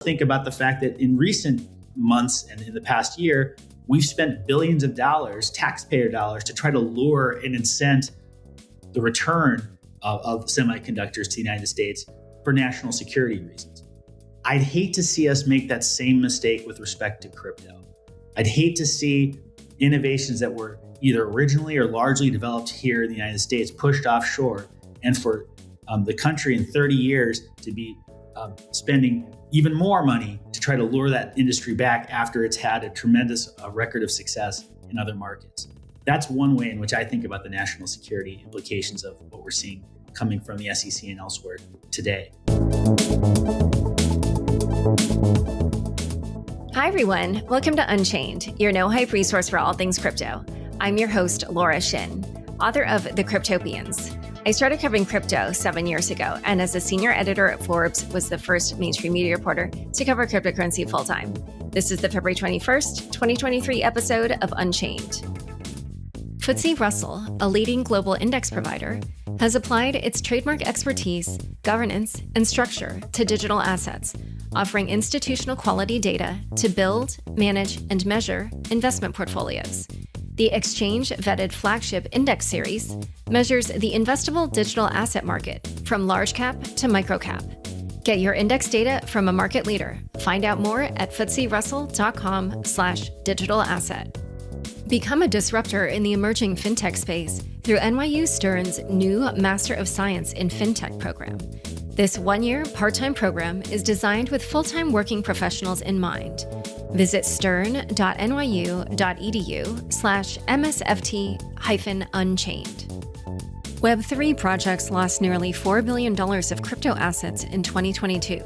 Think about the fact that in recent months and in the past year, we've spent billions of dollars, taxpayer dollars, to try to lure and incent the return of semiconductors to the United States for national security reasons. I'd hate to see us make that same mistake with respect to crypto. I'd hate to see innovations that were either originally or largely developed here in the United States pushed offshore, and for the country in 30 years to be spending even more money to try to lure that industry back after it's had a tremendous record of success in other markets. That's one way in which I think about the national security implications of what we're seeing coming from the SEC and elsewhere today. Hi, everyone. Welcome to Unchained, your no-hype resource for all things crypto. I'm your host, Laura Shin, author of The Cryptopians. I started covering crypto 7 years ago, and as a senior editor at Forbes, was the first mainstream media reporter to cover cryptocurrency full-time. This is the February 21st, 2023 episode of Unchained. FTSE Russell, a leading global index provider, has applied its trademark expertise, governance, and structure to digital assets, offering institutional quality data to build, manage, and measure investment portfolios. The exchange-vetted flagship index series measures the investable digital asset market from large cap to micro cap. Get your index data from a market leader. Find out more at FTSERussell.com/digital asset. Become a disruptor in the emerging fintech space through NYU Stern's new Master of Science in Fintech program. This one-year part-time program is designed with full-time working professionals in mind. Visit stern.nyu.edu/MSFT-Unchained. Web3 projects lost nearly $4 billion of crypto assets in 2022,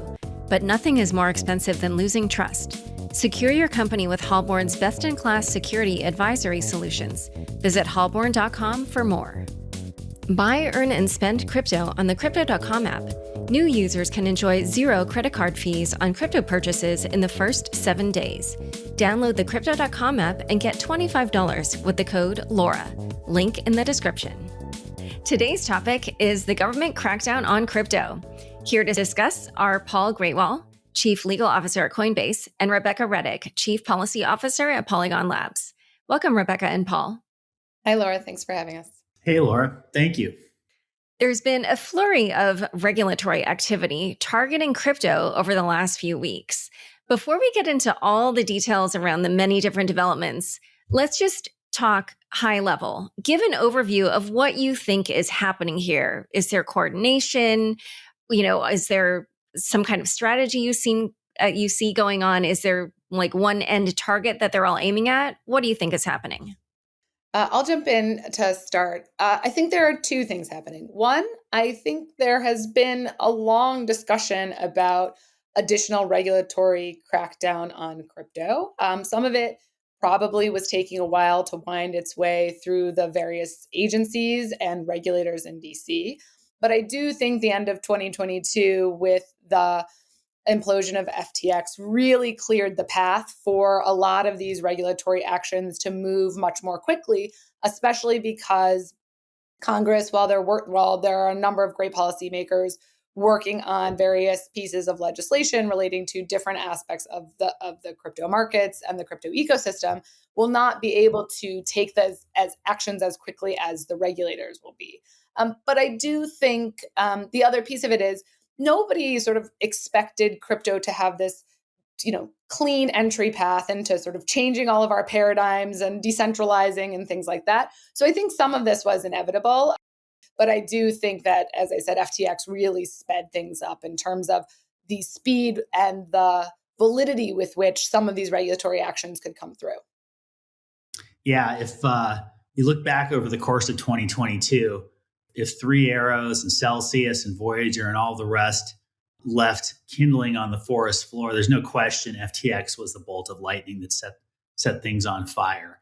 but nothing is more expensive than losing trust. Secure your company with Hallborn's best-in-class security advisory solutions. Visit hallborn.com for more. Buy, earn, and spend crypto on the Crypto.com app. New users can enjoy 0 credit card fees on crypto purchases in the first 7 days. Download the Crypto.com app and get $25 with the code LAURA. Link in the description. Today's topic is the government crackdown on crypto. Here to discuss are Paul Grewal, Chief Legal Officer at Coinbase, and Rebecca Rettig, Chief Policy Officer at Polygon Labs. Welcome, Rebecca and Paul. Hi, Laura. Thanks for having us. Hey, Laura. Thank you. There's been a flurry of regulatory activity targeting crypto over the last few weeks. Before we get into all the details around the many different developments, let's just talk high level. Give an overview of what you think is happening here. Is there coordination? Is there some kind of strategy you see going on? Is there like one end target that they're all aiming at? What do you think is happening? I'll jump in to start. I think there are two things happening. One, I think there has been a long discussion about additional regulatory crackdown on crypto. Some of it probably was taking a while to wind its way through the various agencies and regulators in DC. But I do think the end of 2022 with the implosion of FTX really cleared the path for a lot of these regulatory actions to move much more quickly, especially because Congress, while there are a number of great policymakers working on various pieces of legislation relating to different aspects of the crypto markets and the crypto ecosystem, will not be able to take those as actions as quickly as the regulators will be. But I do think the other piece of it is nobody sort of expected crypto to have this, clean entry path into sort of changing all of our paradigms and decentralizing and things like that. So I think some of this was inevitable. But I do think that, as I said, FTX really sped things up in terms of the speed and the validity with which some of these regulatory actions could come through. Yeah, if you look back over the course of 2022, if Three Arrows and Celsius and Voyager and all the rest left kindling on the forest floor, there's no question FTX was the bolt of lightning that set things on fire.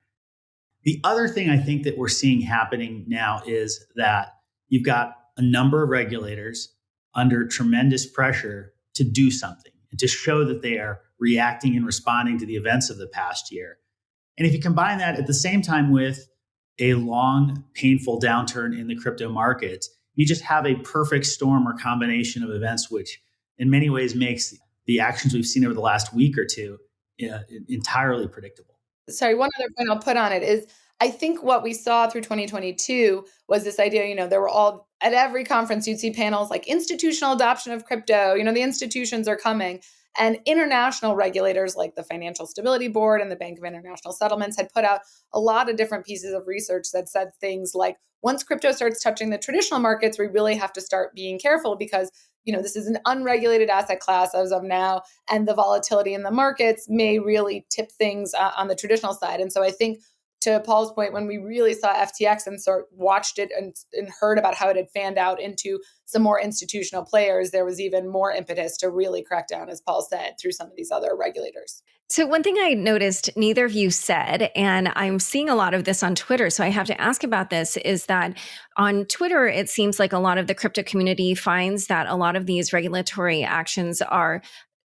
The other thing I think that we're seeing happening now is that you've got a number of regulators under tremendous pressure to do something and to show that they are reacting and responding to the events of the past year. And if you combine that at the same time with a long, painful downturn in the crypto markets, you just have a perfect storm or combination of events, which in many ways makes the actions we've seen over the last week or two entirely predictable. Sorry, one other point I'll put on it is I think what we saw through 2022 was this idea, there were all at every conference, you'd see panels like institutional adoption of crypto, the institutions are coming. And international regulators like the Financial Stability Board and the Bank of International Settlements had put out a lot of different pieces of research that said things like, once crypto starts touching the traditional markets, we really have to start being careful because, this is an unregulated asset class as of now, and the volatility in the markets may really tip things on the traditional side. And so I think, to Paul's point, when we really saw FTX and watched it and heard about how it had fanned out into some more institutional players, there was even more impetus to really crack down, as Paul said, through some of these other regulators. So one thing I noticed neither of you said, and I'm seeing a lot of this on Twitter, so I have to ask about this, is that on Twitter, it seems like a lot of the crypto community finds that a lot of these regulatory actions are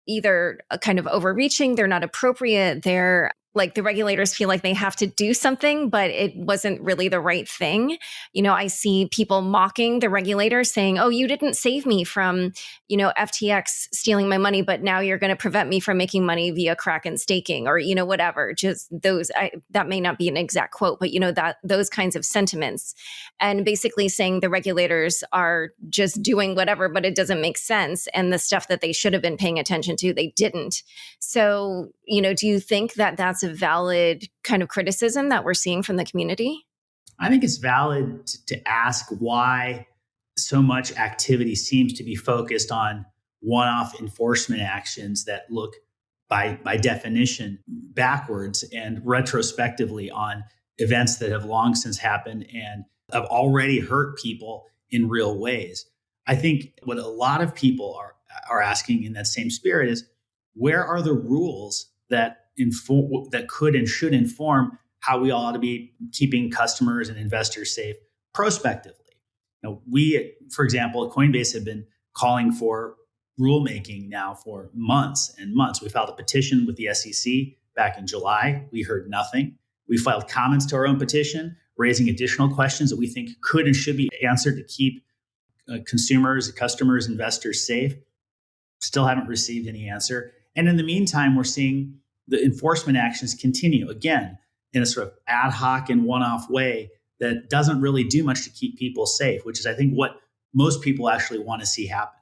either kind of overreaching, they're not appropriate, they're like the regulators feel like they have to do something, but it wasn't really the right thing. I see people mocking the regulators saying, oh, you didn't save me from, FTX stealing my money, but now you're going to prevent me from making money via Kraken staking or, whatever. Just those, that may not be an exact quote, but, that those kinds of sentiments. And basically saying the regulators are just doing whatever, but it doesn't make sense. And the stuff that they should have been paying attention to, they didn't. So, do you think that that's a valid kind of criticism that we're seeing from the community? I think it's valid to ask why so much activity seems to be focused on one-off enforcement actions that look by definition backwards and retrospectively on events that have long since happened and have already hurt people in real ways. I think what a lot of people are asking in that same spirit is, where are the rules that could and should inform how we all ought to be keeping customers and investors safe prospectively? We, for example, at Coinbase have been calling for rulemaking now for months and months. We filed a petition with the SEC back in July. We heard nothing. We filed comments to our own petition, raising additional questions that we think could and should be answered to keep consumers, customers, investors safe. Still haven't received any answer. And in the meantime, we're seeing the enforcement actions continue, again, in a sort of ad hoc and one-off way that doesn't really do much to keep people safe, which is, I think, what most people actually want to see happen.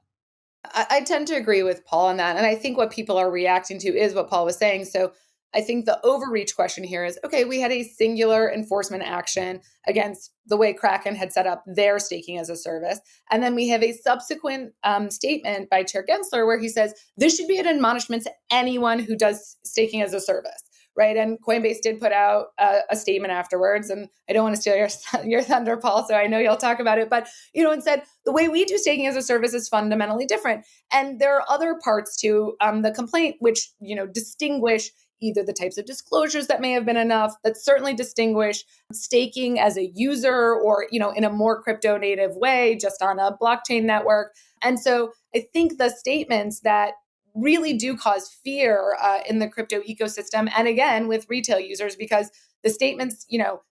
I tend to agree with Paul on that. And I think what people are reacting to is what Paul was saying. So I think the overreach question here is, okay, we had a singular enforcement action against the way Kraken had set up their staking as a service. And then we have a subsequent statement by Chair Gensler where he says, this should be an admonishment to anyone who does staking as a service. Right. And Coinbase did put out a statement afterwards. And I don't want to steal your thunder, Paul, so I know you'll talk about it. But, and said the way we do staking as a service is fundamentally different. And there are other parts to the complaint which, distinguish either the types of disclosures that may have been enough, that certainly distinguish staking as a user or, in a more crypto native way, just on a blockchain network. And so I think the statements that really do cause fear in the crypto ecosystem. And again, with retail users, because the statements,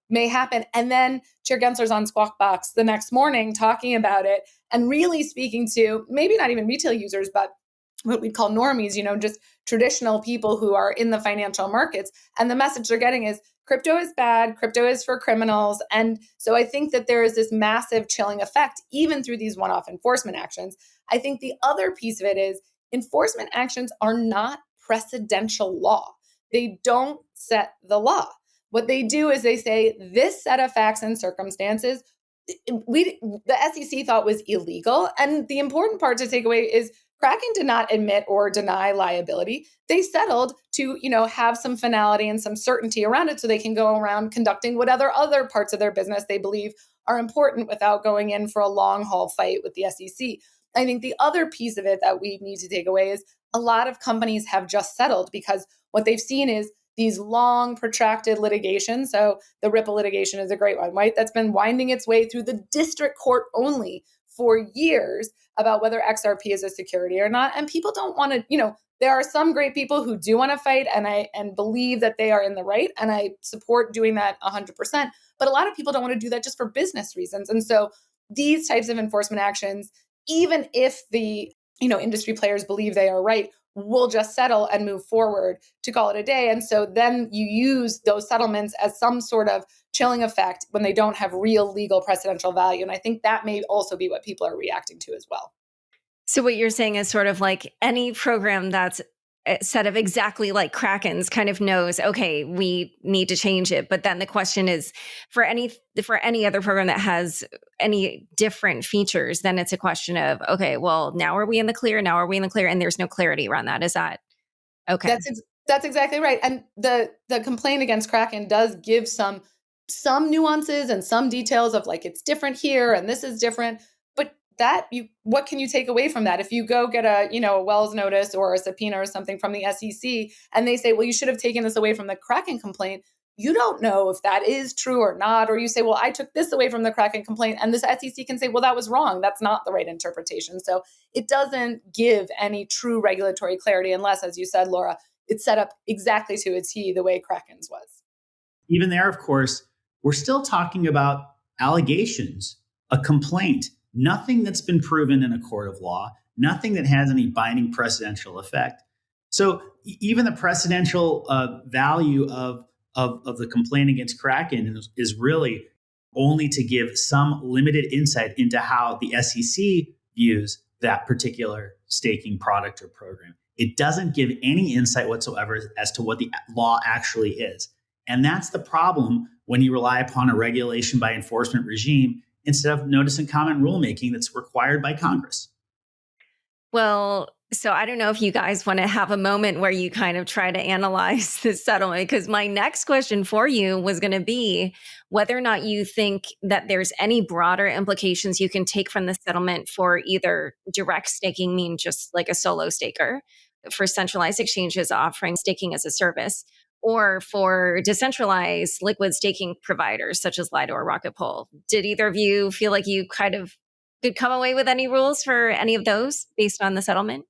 may happen. And then Chair Gensler's on Squawk Box the next morning talking about it and really speaking to maybe not even retail users, but what we call normies, just traditional people who are in the financial markets. And the message they're getting is crypto is bad, crypto is for criminals. And so I think that there is this massive chilling effect, even through these one-off enforcement actions. I think the other piece of it is enforcement actions are not precedential law. They don't set the law. What they do is they say this set of facts and circumstances, the SEC thought was illegal. And the important part to take away is Kraken did not admit or deny liability. They settled to, have some finality and some certainty around it so they can go around conducting whatever other parts of their business they believe are important without going in for a long haul fight with the SEC. I think the other piece of it that we need to take away is a lot of companies have just settled because what they've seen is these long protracted litigations. So the Ripple litigation is a great one, right? That's been winding its way through the district court only for years about whether XRP is a security or not. And people don't want to, there are some great people who do want to fight and believe that they are in the right. And I support doing that 100%. But a lot of people don't want to do that just for business reasons. And so these types of enforcement actions, even if the industry players believe they are right, we'll just settle and move forward to call it a day. And so then you use those settlements as some sort of chilling effect when they don't have real legal precedential value. And I think that may also be what people are reacting to as well. So what you're saying is sort of like any program that's set up exactly like Kraken's kind of knows, okay, we need to change it. But then the question is for any other program that has any different features, then it's a question of, okay, well, now are we in the clear? Now are we in the clear? And there's no clarity around that. Is that okay? That's exactly right. And the complaint against Kraken does give some nuances and some details of like, it's different here and this is different. What can you take away from that? If you go get a Wells notice or a subpoena or something from the SEC and they say, well, you should have taken this away from the Kraken complaint, you don't know if that is true or not. Or you say, well, I took this away from the Kraken complaint, and this SEC can say, well, that was wrong. That's not the right interpretation. So it doesn't give any true regulatory clarity unless, as you said, Laura, it's set up exactly to a T the way Kraken's was. Even there, of course, we're still talking about allegations, a complaint. Nothing that's been proven in a court of law, nothing that has any binding precedential effect. So even the precedential value of the complaint against Kraken is really only to give some limited insight into how the SEC views that particular staking product or program. It doesn't give any insight whatsoever as to what the law actually is. And that's the problem when you rely upon a regulation by enforcement regime instead of notice and comment rulemaking that's required by Congress. Well, so I don't know if you guys want to have a moment where you kind of try to analyze this settlement, because my next question for you was going to be whether or not you think that there's any broader implications you can take from the settlement for either direct staking, mean just like a solo staker, for centralized exchanges offering staking as a service, or for decentralized liquid staking providers such as Lido or Rocket Pool. Did either of you feel like you kind of could come away with any rules for any of those based on the settlement?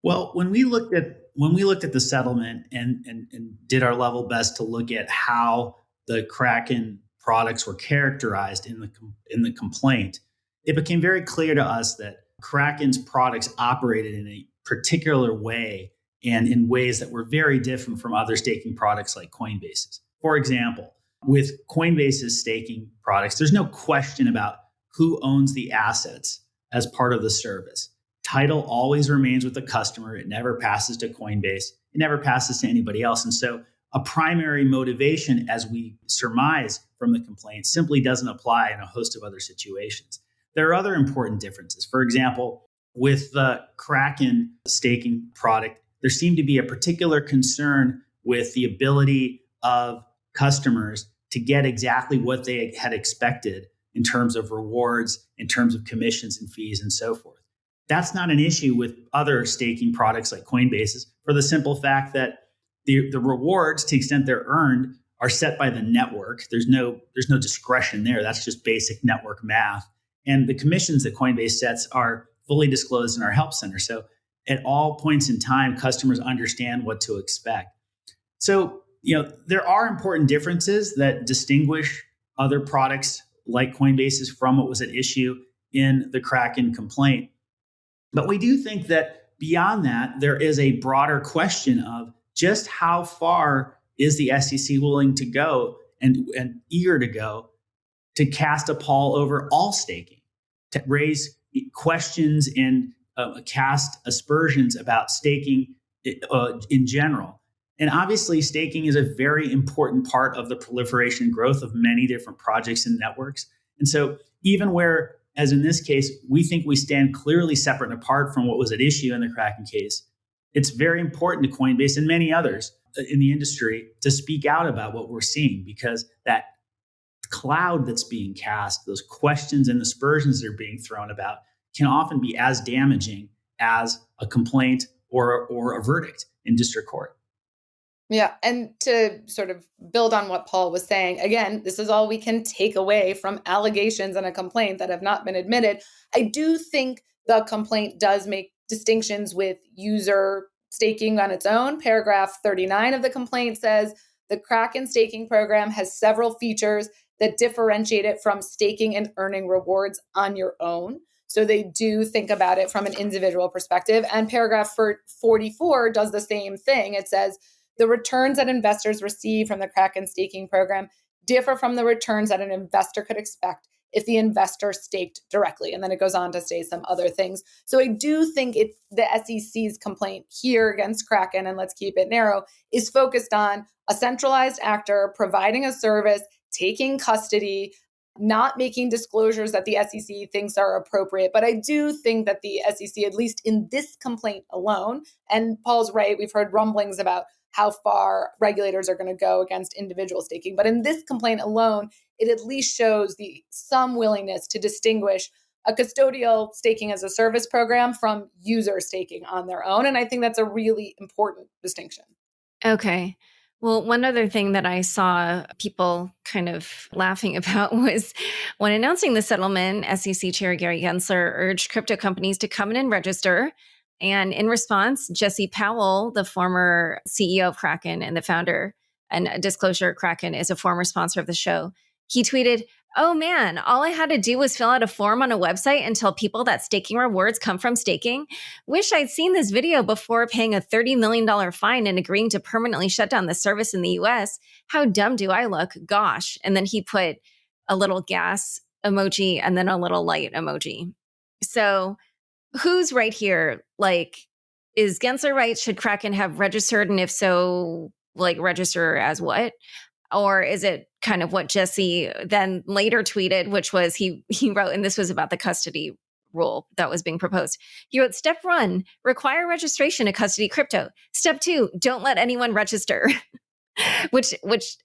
Well, when we looked at the settlement and did our level best to look at how the Kraken products were characterized in the complaint, it became very clear to us that Kraken's products operated in a particular way and in ways that were very different from other staking products like Coinbase's. For example, with Coinbase's staking products, there's no question about who owns the assets as part of the service. Title always remains with the customer. It never passes to Coinbase. It never passes to anybody else. And so a primary motivation, as we surmise from the complaint, simply doesn't apply in a host of other situations. There are other important differences. For example, with the Kraken staking product, there seemed to be a particular concern with the ability of customers to get exactly what they had expected in terms of rewards, in terms of commissions and fees and so forth. That's not an issue with other staking products like Coinbase's, for the simple fact that the rewards, to the extent they're earned, are set by the network. There's no discretion there. That's just basic network math. And the commissions that Coinbase sets are fully disclosed in our help center. So at all points in time, customers understand what to expect. So, there are important differences that distinguish other products like Coinbase's from what was at issue in the Kraken complaint. But we do think that beyond that, there is a broader question of just how far is the SEC willing to go and eager to go to cast a pall over all staking, to raise questions and cast aspersions about staking in general. And obviously, staking is a very important part of the proliferation and growth of many different projects and networks. And so even where, as in this case, we think we stand clearly separate and apart from what was at issue in the Kraken case, it's very important to Coinbase and many others in the industry to speak out about what we're seeing, because that cloud that's being cast, those questions and aspersions that are being thrown about, can often be as damaging as a complaint or a verdict in district court. Yeah. And to sort of build on what Paul was saying, again, this is all we can take away from allegations and a complaint that have not been admitted. I do think the complaint does make distinctions with user staking on its own. Paragraph 39 of the complaint says the Kraken staking program has several features that differentiate it from staking and earning rewards on your own. So they do think about it from an individual perspective. And paragraph 44 does the same thing. It says, the returns that investors receive from the Kraken staking program differ from the returns that an investor could expect if the investor staked directly. And then it goes on to say some other things. So I do think it's the SEC's complaint here against Kraken, and let's keep it narrow, is focused on a centralized actor providing a service, taking custody, not making disclosures that the SEC thinks are appropriate. But I do think that the SEC, at least in this complaint alone, and Paul's right, we've heard rumblings about how far regulators are going to go against individual staking. But in this complaint alone, it at least shows some willingness to distinguish a custodial staking as a service program from user staking on their own. And I think that's a really important distinction. Okay. Well, one other thing that I saw people kind of laughing about was when announcing the settlement, SEC Chair Gary Gensler urged crypto companies to come in and register. And in response, Jesse Powell, the former CEO of Kraken and the founder, and disclosure, Kraken is a former sponsor of the show, he tweeted, "Oh man, all I had to do was fill out a form on a website and tell people that staking rewards come from staking. Wish I'd seen this video before paying a $30 million fine and agreeing to permanently shut down the service in the US. How dumb do I look? Gosh." And then he put a little gas emoji and then a little light emoji. So who's right here? Like, is Gensler right? Should Kraken have registered? And if so, like, register as what? Or is it kind of what Jesse then later tweeted, which was he wrote, and this was about the custody rule that was being proposed. He wrote, "Step 1, require registration to custody crypto. Step 2, don't let anyone register." which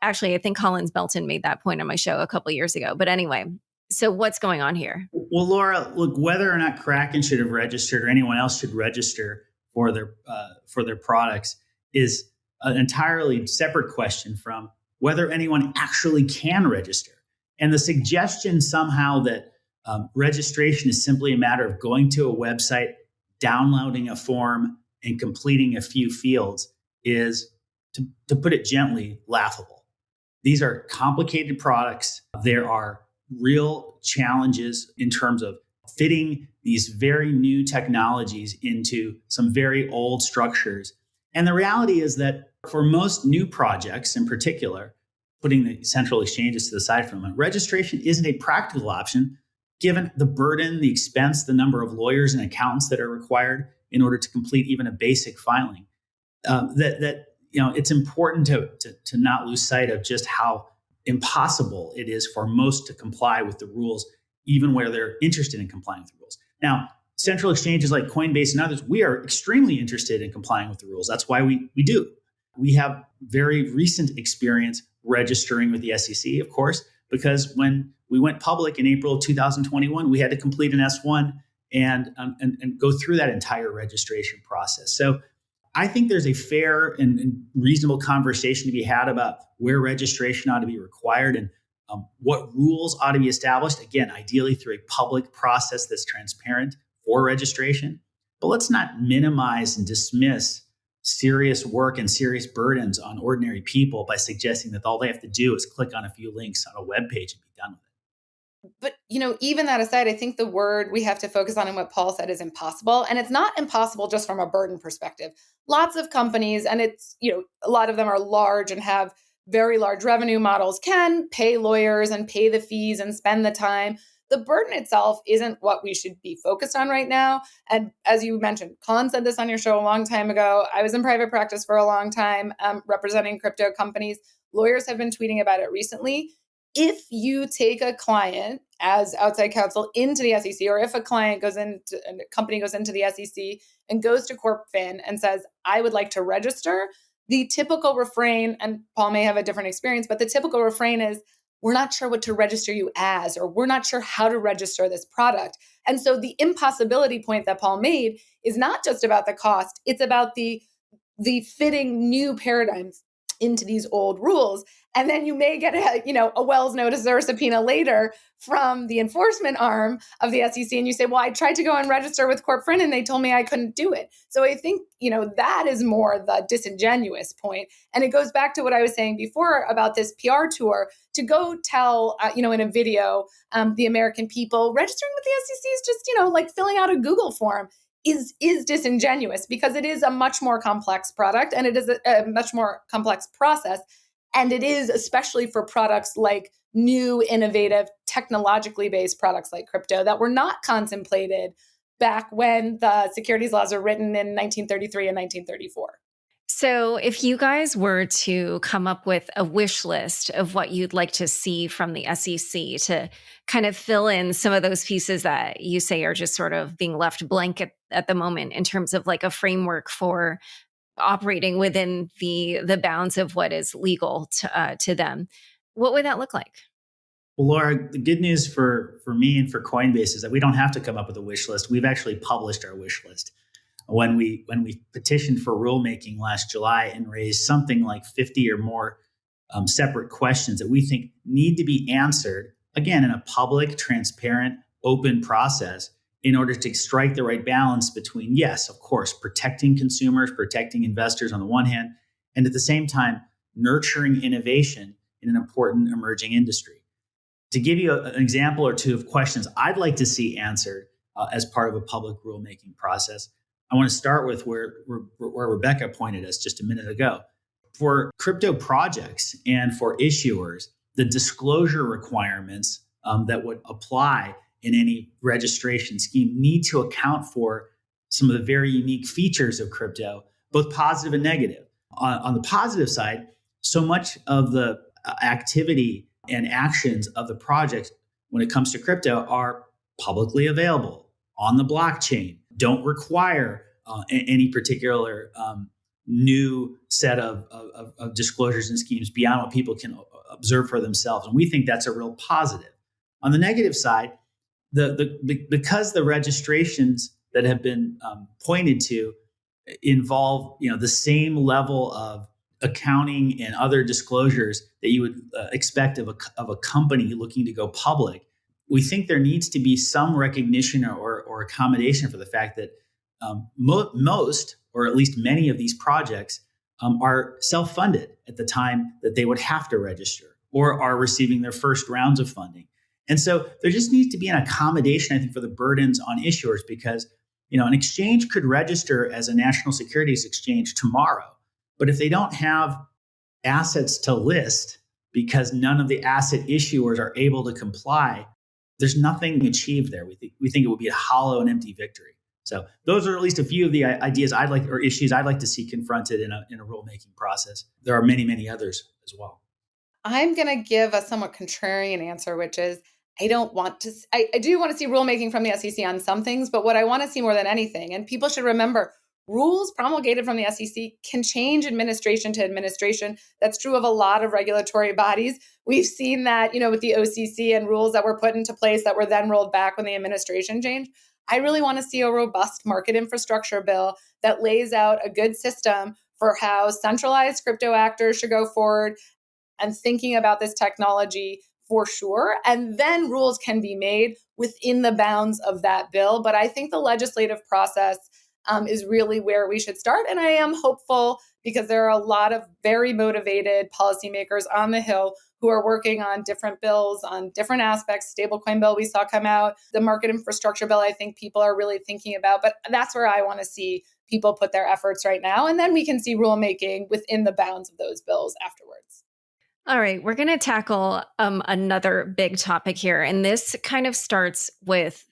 actually I think Collins Belton made that point on my show a couple of years ago. But anyway, so what's going on here? Well, Laura, look, whether or not Kraken should have registered or anyone else should register for their products is an entirely separate question from whether anyone actually can register. And the suggestion somehow that registration is simply a matter of going to a website, downloading a form, and completing a few fields is, to put it gently, laughable. These are complicated products. There are real challenges in terms of fitting these very new technologies into some very old structures. And the reality is that for most new projects in particular, putting the central exchanges to the side for a moment, registration isn't a practical option given the burden, the expense, the number of lawyers and accountants that are required in order to complete even a basic filing. It's important to not lose sight of just how impossible it is for most to comply with the rules, even where they're interested in complying with the rules. Now, central exchanges like Coinbase and others, we are extremely interested in complying with the rules. That's why we do. We have very recent experience registering with the SEC, of course, because when we went public in April of 2021, we had to complete an S1 and go through that entire registration process. So I think there's a fair and reasonable conversation to be had about where registration ought to be required and what rules ought to be established, again, ideally through a public process that's transparent for registration. But let's not minimize and dismiss serious work and serious burdens on ordinary people by suggesting that all they have to do is click on a few links on a web page and be done with it. But, even that aside, I think the word we have to focus on and what Paul said is impossible. And it's not impossible just from a burden perspective. Lots of companies, and it's, a lot of them are large and have very large revenue models, can pay lawyers and pay the fees and spend the time. The burden itself isn't what we should be focused on right now. And as you mentioned, Colin said this on your show a long time ago. I was in private practice for a long time representing crypto companies. Lawyers have been tweeting about it recently. If you take a client as outside counsel into the SEC, or if a company goes into the SEC and goes to CorpFin and says, "I would like to register," the typical refrain, and Paul may have a different experience, but the typical refrain is, "We're not sure what to register you as," or "We're not sure how to register this product." And so the impossibility point that Paul made is not just about the cost, it's about the fitting new paradigms into these old rules. And then you may get a Wells notice or a subpoena later from the enforcement arm of the SEC. And you say, well, I tried to go and register with CorpFin and they told me I couldn't do it. So I think, that is more the disingenuous point. And it goes back to what I was saying before about this PR tour to go tell, in a video, the American people registering with the SEC is just, like filling out a Google form is disingenuous because it is a much more complex product and it is a much more complex process. And it is especially for products like new, innovative, technologically based products like crypto that were not contemplated back when the securities laws were written in 1933 and 1934. So if you guys were to come up with a wish list of what you'd like to see from the SEC to kind of fill in some of those pieces that you say are just sort of being left blank at the moment in terms of like a framework for operating within the bounds of what is legal to them, what would that look like? Well, Laura, the good news for me and for Coinbase is that we don't have to come up with a wish list. We've actually published our wish list. When we petitioned for rulemaking last July and raised something like 50 or more separate questions that we think need to be answered, again, in a public, transparent, open process in order to strike the right balance between, yes, of course, protecting consumers, protecting investors on the one hand, and at the same time, nurturing innovation in an important emerging industry. To give you an example or two of questions I'd like to see answered as part of a public rulemaking process, I want to start with where Rebecca pointed us just a minute ago. For crypto projects and for issuers, the disclosure requirements that would apply in any registration scheme need to account for some of the very unique features of crypto, both positive and negative. On the positive side, so much of the activity and actions of the project when it comes to crypto are publicly available on the blockchain, don't require any particular new set of disclosures and schemes beyond what people can observe for themselves. And we think that's a real positive. On the negative side, because the registrations that have been pointed to involve the same level of accounting and other disclosures that you would expect of a company looking to go public, we think there needs to be some recognition or accommodation for the fact that most, or at least many of these projects are self-funded at the time that they would have to register or are receiving their first rounds of funding. And so there just needs to be an accommodation, I think, for the burdens on issuers because, an exchange could register as a national securities exchange tomorrow. But if they don't have assets to list because none of the asset issuers are able to comply, there's nothing achieved there. We think it would be a hollow and empty victory. So those are at least a few of the ideas issues I'd like to see confronted in a rulemaking process. There are many, many others as well. I'm going to give a somewhat contrarian answer, which is I do want to see rulemaking from the SEC on some things, but what I want to see more than anything, and people should remember, rules promulgated from the SEC can change administration to administration. That's true of a lot of regulatory bodies. We've seen that, with the OCC and rules that were put into place that were then rolled back when the administration changed. I really want to see a robust market infrastructure bill that lays out a good system for how centralized crypto actors should go forward and thinking about this technology for sure. And then rules can be made within the bounds of that bill. But I think the legislative process is really where we should start. And I am hopeful because there are a lot of very motivated policymakers on the Hill who are working on different bills on different aspects. Stablecoin bill we saw come out, the market infrastructure bill, I think people are really thinking about. But that's where I want to see people put their efforts right now. And then we can see rulemaking within the bounds of those bills afterwards. All right, we're going to tackle another big topic here. And this kind of starts with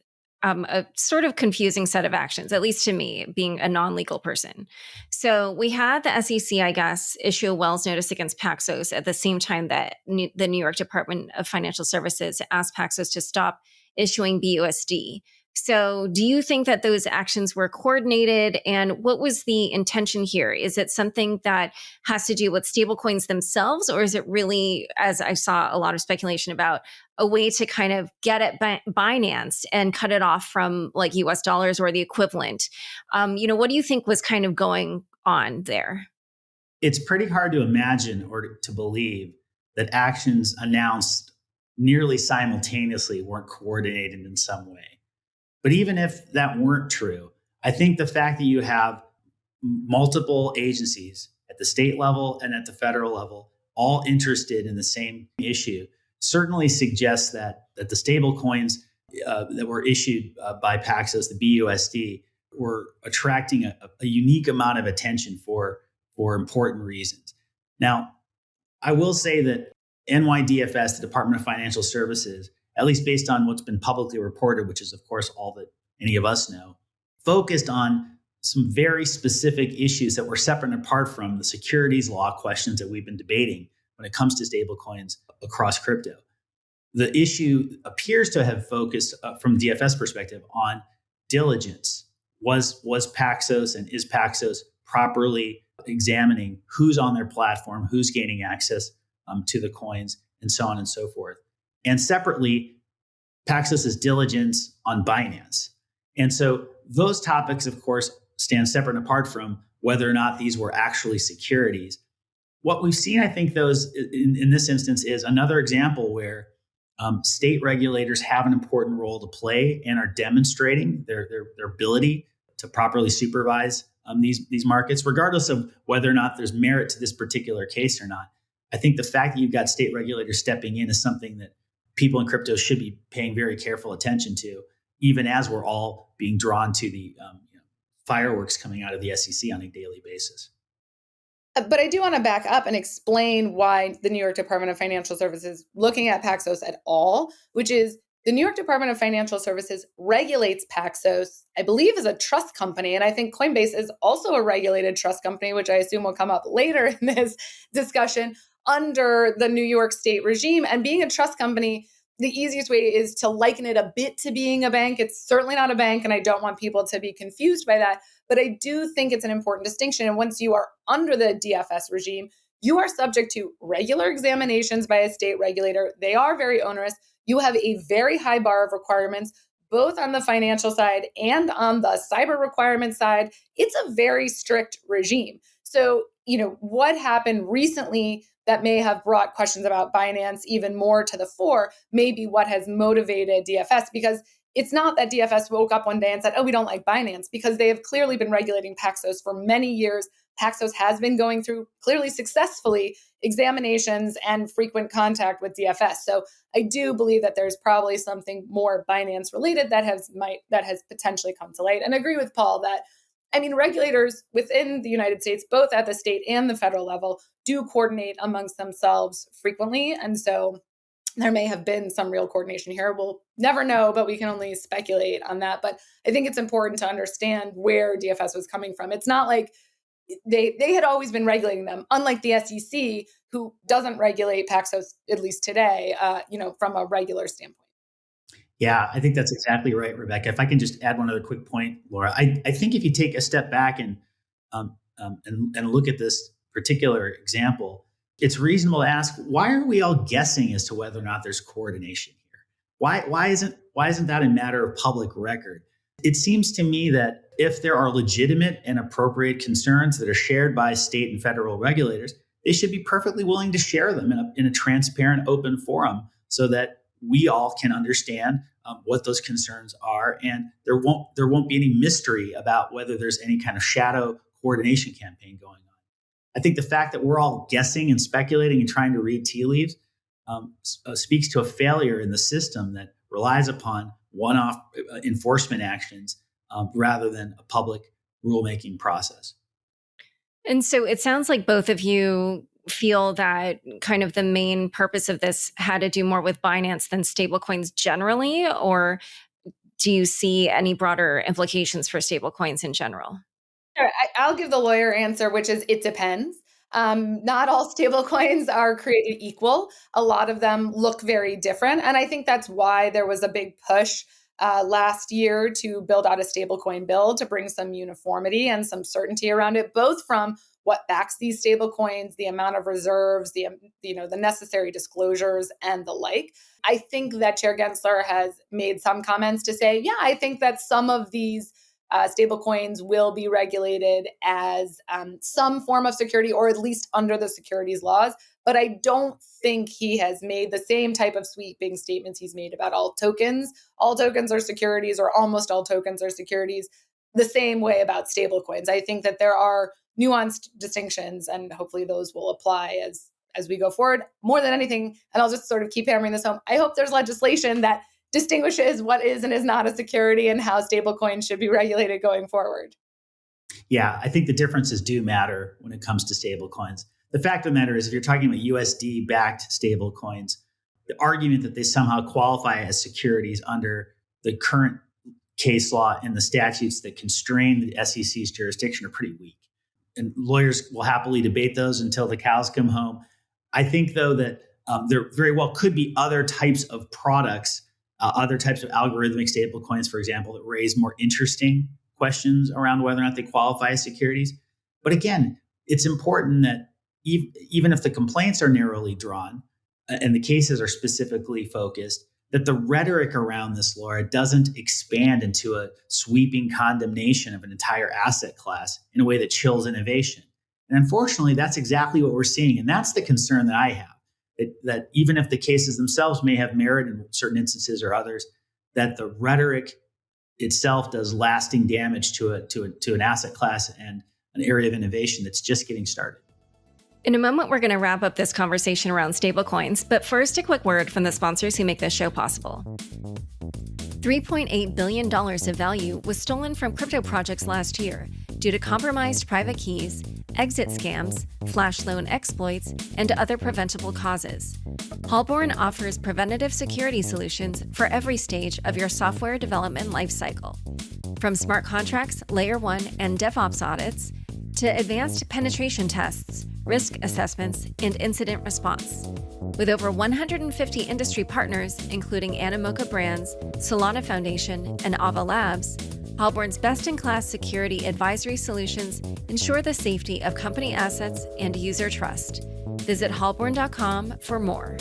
a sort of confusing set of actions, at least to me, being a non-legal person. So we had the SEC, I guess, issue a Wells notice against Paxos at the same time that the New York Department of Financial Services asked Paxos to stop issuing BUSD. So do you think that those actions were coordinated? And what was the intention here? Is it something that has to do with stablecoins themselves? Or is it really, as I saw a lot of speculation about, a way to kind of get at Binance and cut it off from like US dollars or the equivalent? What do you think was kind of going on there? It's pretty hard to imagine or to believe that actions announced nearly simultaneously weren't coordinated in some way. But even if that weren't true, I think the fact that you have multiple agencies at the state level and at the federal level all interested in the same issue certainly suggests that the stable coins that were issued by Paxos, the BUSD, were attracting a unique amount of attention for important reasons. Now, I will say that NYDFS, the Department of Financial Services, at least based on what's been publicly reported, which is, of course, all that any of us know, focused on some very specific issues that were separate and apart from the securities law questions that we've been debating when it comes to stablecoins across crypto. The issue appears to have focused, from DFS perspective, on diligence. Was Paxos and is Paxos properly examining who's on their platform, who's gaining access to the coins, and so on and so forth. And separately, Paxos's diligence on Binance. And so those topics, of course, stand separate and apart from whether or not these were actually securities. What we've seen, I think, those in this instance is another example where state regulators have an important role to play and are demonstrating their ability to properly supervise these markets, regardless of whether or not there's merit to this particular case or not. I think the fact that you've got state regulators stepping in is something that people in crypto should be paying very careful attention to, even as we're all being drawn to the fireworks coming out of the SEC on a daily basis. But I do want to back up and explain why the New York Department of Financial Services looking at Paxos at all, which is the New York Department of Financial Services regulates Paxos, I believe, as a trust company. And I think Coinbase is also a regulated trust company, which I assume will come up later in this discussion, under the New York state regime. And being a trust company, the easiest way is to liken it a bit to being a bank. It's certainly not a bank, and I don't want people to be confused by that. But I do think it's an important distinction. And once you are under the DFS regime, you are subject to regular examinations by a state regulator. They are very onerous. You have a very high bar of requirements, both on the financial side and on the cyber requirement side. It's a very strict regime. So, what happened recently that may have brought questions about Binance even more to the fore may be what has motivated DFS, because it's not that DFS woke up one day and said, oh, we don't like Binance, because they have clearly been regulating Paxos for many years. Paxos has been going through, clearly successfully, examinations and frequent contact with DFS. So I do believe that there's probably something more Binance related that has potentially come to light. And I agree with Paul that, regulators within the United States, both at the state and the federal level, do coordinate amongst themselves frequently. And so there may have been some real coordination here. We'll never know, but we can only speculate on that. But I think it's important to understand where DFS was coming from. It's not like they had always been regulating them, unlike the SEC, who doesn't regulate Paxos, at least today, from a regular standpoint. Yeah, I think that's exactly right, Rebecca. If I can just add one other quick point, Laura, I think if you take a step back and look at this particular example, it's reasonable to ask, why are we all guessing as to whether or not there's coordination here? Why isn't that a matter of public record? It seems to me that if there are legitimate and appropriate concerns that are shared by state and federal regulators, they should be perfectly willing to share them in a transparent, open forum so that we all can understand what those concerns are, and there won't be any mystery about whether there's any kind of shadow coordination campaign going on. I think the fact that we're all guessing and speculating and trying to read tea leaves speaks to a failure in the system that relies upon one-off enforcement actions rather than a public rulemaking process. And so it sounds like both of you feel that kind of the main purpose of this had to do more with Binance than stablecoins generally, or do you see any broader implications for stablecoins in general? Sure. I'll give the lawyer answer, which is it depends. Not all stablecoins are created equal. A lot of them look very different. And I think that's why there was a big push last year to build out a stablecoin bill to bring some uniformity and some certainty around it, both from what backs these stablecoins, the amount of reserves, the necessary disclosures, and the like. I think that Chair Gensler has made some comments to say, yeah, I think that some of these Stablecoins will be regulated as some form of security, or at least under the securities laws. But I don't think he has made the same type of sweeping statements he's made about all tokens. All tokens are securities, or almost all tokens are securities, the same way about stablecoins. I think that there are nuanced distinctions, and hopefully those will apply as we go forward. More than anything, and I'll just sort of keep hammering this home, I hope there's legislation that distinguishes what is and is not a security and how stablecoins should be regulated going forward. Yeah, I think the differences do matter when it comes to stablecoins. The fact of the matter is, if you're talking about USD-backed stablecoins, the argument that they somehow qualify as securities under the current case law and the statutes that constrain the SEC's jurisdiction are pretty weak. And lawyers will happily debate those until the cows come home. I think, though, that there very well could be other types of products, other types of algorithmic stablecoins, for example, that raise more interesting questions around whether or not they qualify as securities. But again, it's important that even if the complaints are narrowly drawn and the cases are specifically focused, that the rhetoric around this, Laura, doesn't expand into a sweeping condemnation of an entire asset class in a way that chills innovation. And unfortunately, that's exactly what we're seeing. And that's the concern that I have, that even if the cases themselves may have merit in certain instances or others, that the rhetoric itself does lasting damage to an asset class and an area of innovation that's just getting started. In a moment, we're going to wrap up this conversation around stablecoins, but first, a quick word from the sponsors who make this show possible. $3.8 billion of value was stolen from crypto projects last year due to compromised private keys, exit scams, flash loan exploits, and other preventable causes. Hallborn offers preventative security solutions for every stage of your software development lifecycle. From smart contracts, layer 1, and DevOps audits, to advanced penetration tests, risk assessments, and incident response. With over 150 industry partners, including Animoca Brands, Solana Foundation, and Ava Labs, Hallborn's best-in-class security advisory solutions ensure the safety of company assets and user trust. Visit hallborn.com for more.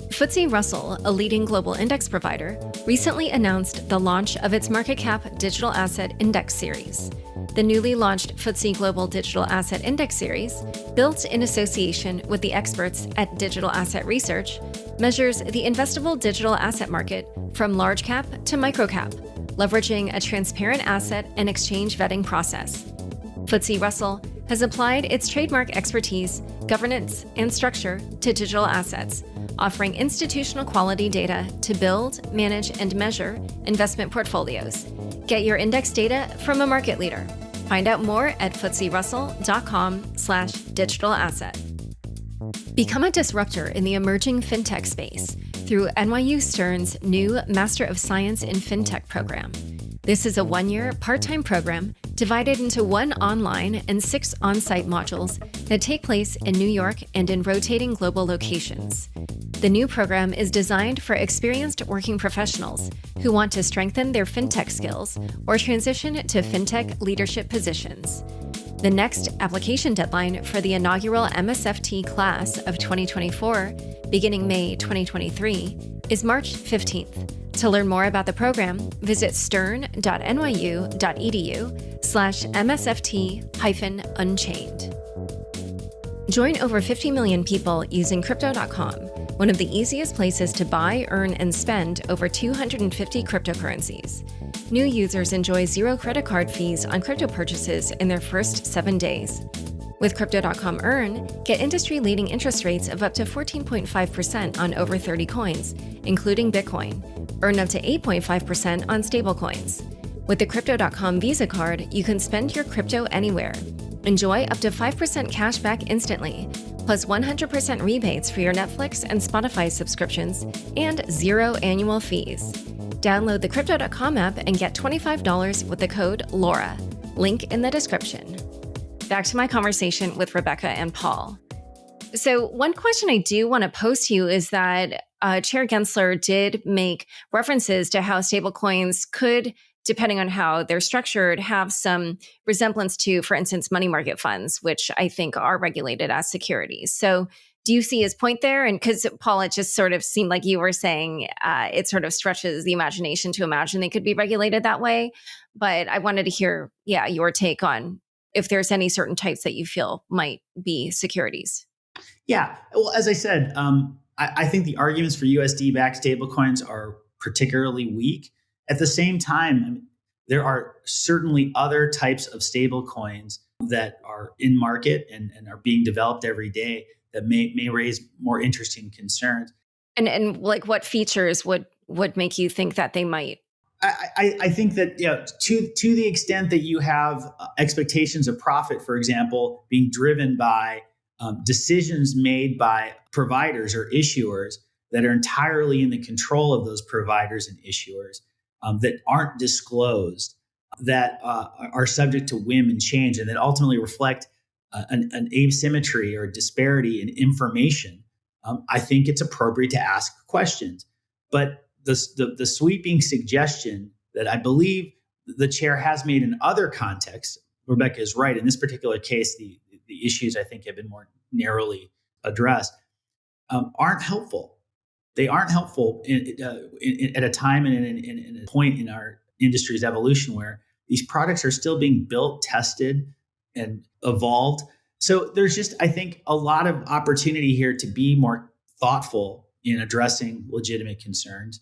FTSE Russell, a leading global index provider, recently announced the launch of its market cap digital asset index series. The newly launched FTSE Global Digital Asset Index Series, built in association with the experts at Digital Asset Research, measures the investable digital asset market from large cap to micro cap, leveraging a transparent asset and exchange vetting process. FTSE Russell has applied its trademark expertise, governance, and structure to digital assets, offering institutional quality data to build, manage, and measure investment portfolios. Get your index data from a market leader. Find out more at ftserussell.com/digital asset. Become a disruptor in the emerging fintech space through NYU Stern's new Master of Science in Fintech program. This is a one-year part-time program divided into 1 online and 6 on-site modules that take place in New York and in rotating global locations. The new program is designed for experienced working professionals who want to strengthen their fintech skills or transition to fintech leadership positions. The next application deadline for the inaugural MSFT class of 2024, beginning May 2023, is March 15th. To learn more about the program, visit stern.nyu.edu/MSFT-Unchained. Join over 50 million people using Crypto.com, one of the easiest places to buy, earn, and spend over 250 cryptocurrencies. New users enjoy 0 credit card fees on crypto purchases in their first 7 days. With Crypto.com Earn, get industry-leading interest rates of up to 14.5% on over 30 coins, including Bitcoin. Earn up to 8.5% on stablecoins. With the Crypto.com Visa card, you can spend your crypto anywhere. Enjoy up to 5% cash back instantly, plus 100% rebates for your Netflix and Spotify subscriptions, and 0 annual fees. Download the Crypto.com app and get $25 with the code LAURA. Link in the description. Back to my conversation with Rebecca and Paul. So one question I do want to pose to you is that Chair Gensler did make references to how stablecoins could, depending on how they're structured, have some resemblance to, for instance, money market funds, which I think are regulated as securities. So Do you see his point there? And because Paul, it just sort of seemed like you were saying it sort of stretches the imagination to imagine they could be regulated that way. But I wanted to hear, your take on if there's any certain types that you feel might be securities. Yeah. Well, as I said, I think the arguments for USD-backed stablecoins are particularly weak. At the same time, there are certainly other types of stablecoins that are in market and are being developed every day that may raise more interesting concerns. And like what features would make you think that they might? I think that to the extent that you have expectations of profit, for example, being driven by decisions made by providers or issuers that are entirely in the control of those providers and issuers that aren't disclosed, that are subject to whim and change, and that ultimately reflect an asymmetry or disparity in information, I think it's appropriate to ask questions. But the sweeping suggestion that I believe the chair has made in other contexts, Rebecca is right. In this particular case, the issues I think have been more narrowly addressed, aren't helpful. They aren't helpful at a time and in a point in our industry's evolution where these products are still being built, tested, and evolved. So there's just, I think, a lot of opportunity here to be more thoughtful in addressing legitimate concerns.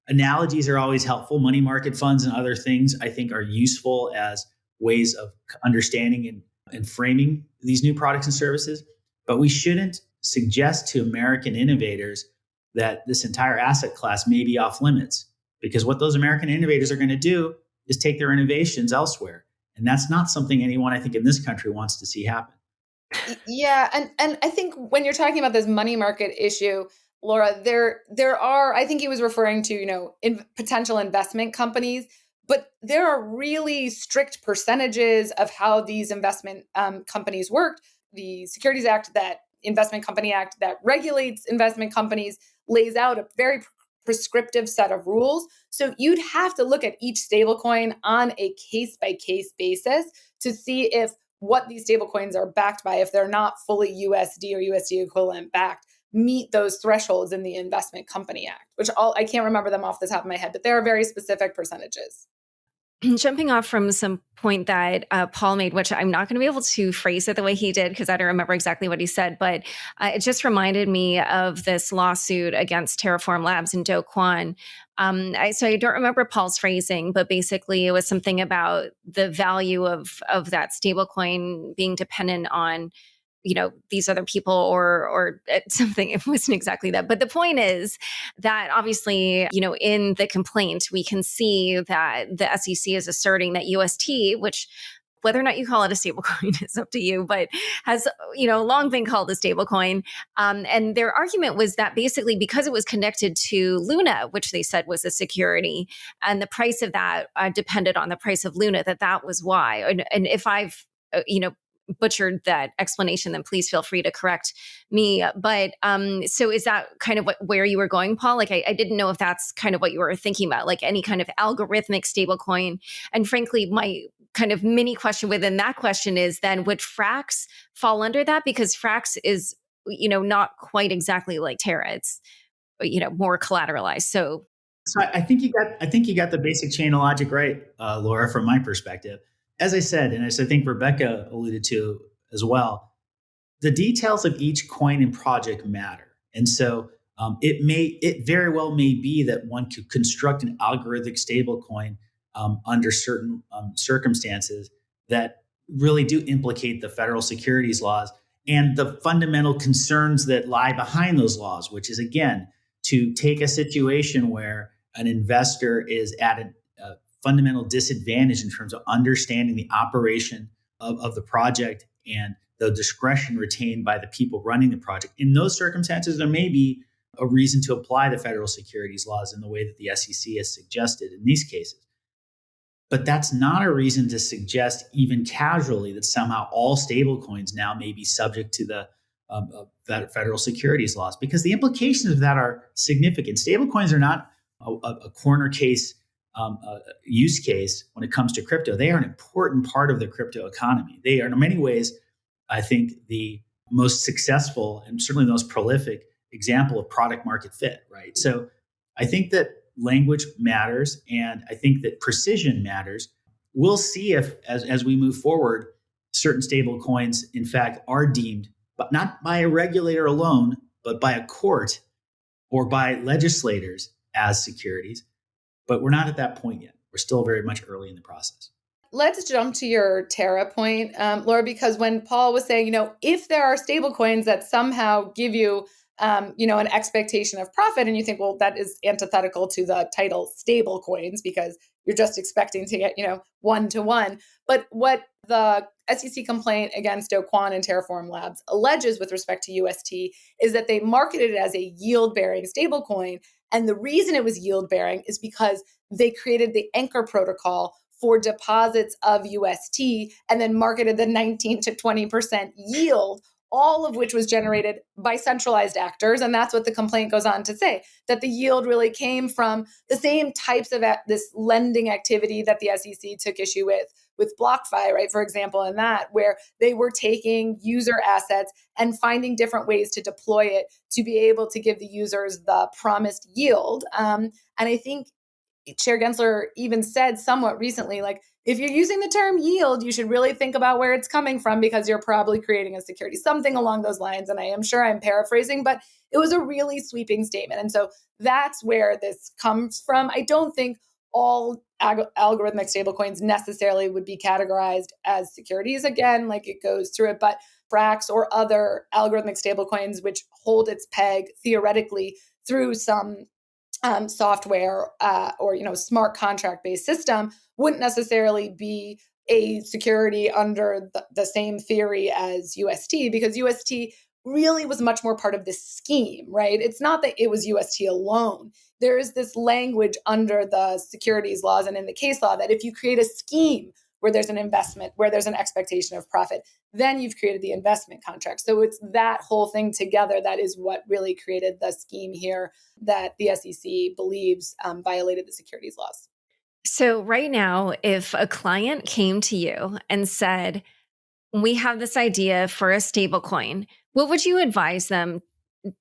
Analogies are always helpful. Money market funds and other things, I think, are useful as ways of understanding and framing these new products and services. But we shouldn't suggest to American innovators that this entire asset class may be off limits, because what those American innovators are going to do is take their innovations elsewhere. And that's not something anyone, I think, in this country wants to see happen. Yeah. And I think when you're talking about this money market issue, Laura, there are, I think he was referring to, potential investment companies, but there are really strict percentages of how these investment companies work. The Securities Act, that Investment Company Act that regulates investment companies, lays out a very prescriptive set of rules. So you'd have to look at each stablecoin on a case-by-case basis to see if what these stablecoins are backed by, if they're not fully USD or USD equivalent backed, meet those thresholds in the Investment Company Act, which I can't remember them off the top of my head, but there are very specific percentages. Jumping off from some point that Paul made, which I'm not going to be able to phrase it the way he did because I don't remember exactly what he said, but it just reminded me of this lawsuit against Terraform Labs and Do Kwon. So I don't remember Paul's phrasing, but basically it was something about the value of that stablecoin being dependent on these other people or something. It wasn't exactly that. But the point is that obviously, in the complaint, we can see that the SEC is asserting that UST, which whether or not you call it a stablecoin is up to you, but has, long been called a stablecoin. And their argument was that basically because it was connected to Luna, which they said was a security, and the price of that depended on the price of Luna, that was why. And if I've, butchered that explanation, then please feel free to correct me. But so is that kind of where you were going, Paul? Like, I didn't know if that's kind of what you were thinking about, like any kind of algorithmic stablecoin. And frankly, my kind of mini question within that question is then would Frax fall under that? Because Frax is, not quite exactly like Terra. It's, more collateralized. So I think you got the basic chain of logic right, Laura, from my perspective. As I said, and as I think Rebecca alluded to as well, the details of each coin and project matter. And so it very well may be that one could construct an algorithmic stablecoin under certain circumstances that really do implicate the federal securities laws and the fundamental concerns that lie behind those laws, which is, again, to take a situation where an investor is at a fundamental disadvantage in terms of understanding the operation of the project and the discretion retained by the people running the project. In those circumstances, there may be a reason to apply the federal securities laws in the way that the SEC has suggested in these cases. But that's not a reason to suggest even casually that somehow all stablecoins now may be subject to the federal securities laws, because the implications of that are significant. Stablecoins are not a corner case use case when it comes to crypto. They are an important part of the crypto economy. They are, in many ways, I think, the most successful and certainly the most prolific example of product market fit, right? So I think that language matters, and I think that precision matters. We'll see if, as we move forward, certain stable coins, in fact, are deemed, but not by a regulator alone, but by a court or by legislators as securities. But we're not at that point yet. We're still very much early in the process. Let's jump to your Terra point, Laura, because when Paul was saying, if there are stable coins that somehow give you, an expectation of profit, and you think, well, that is antithetical to the title stable coins because you're just expecting to get, 1-to-1. But what the SEC complaint against Do Kwon and Terraform Labs alleges with respect to UST is that they marketed it as a yield-bearing stablecoin. And the reason it was yield-bearing is because they created the anchor protocol for deposits of UST and then marketed the 19 to 20% yield, all of which was generated by centralized actors. And that's what the complaint goes on to say, that the yield really came from the same types of this lending activity that the SEC took issue with BlockFi, right? For example, in that, where they were taking user assets and finding different ways to deploy it to be able to give the users the promised yield. And I think Chair Gensler even said somewhat recently, like, if you're using the term yield, you should really think about where it's coming from because you're probably creating a security, something along those lines. And I am sure I'm paraphrasing, but it was a really sweeping statement. And so that's where this comes from. I don't think all algorithmic stablecoins necessarily would be categorized as securities. Again, like it goes through it, but Frax or other algorithmic stablecoins, which hold its peg theoretically through some software or smart contract based system, wouldn't necessarily be a security under the same theory as UST, because UST really was much more part of this scheme, right? It's not that it was UST alone. There is this language under the securities laws and in the case law that if you create a scheme where there's an investment, where there's an expectation of profit, then you've created the investment contract. So it's that whole thing together that is what really created the scheme here that the SEC believes violated the securities laws. So right now, if a client came to you and said, we have this idea for a stable coin, what would you advise them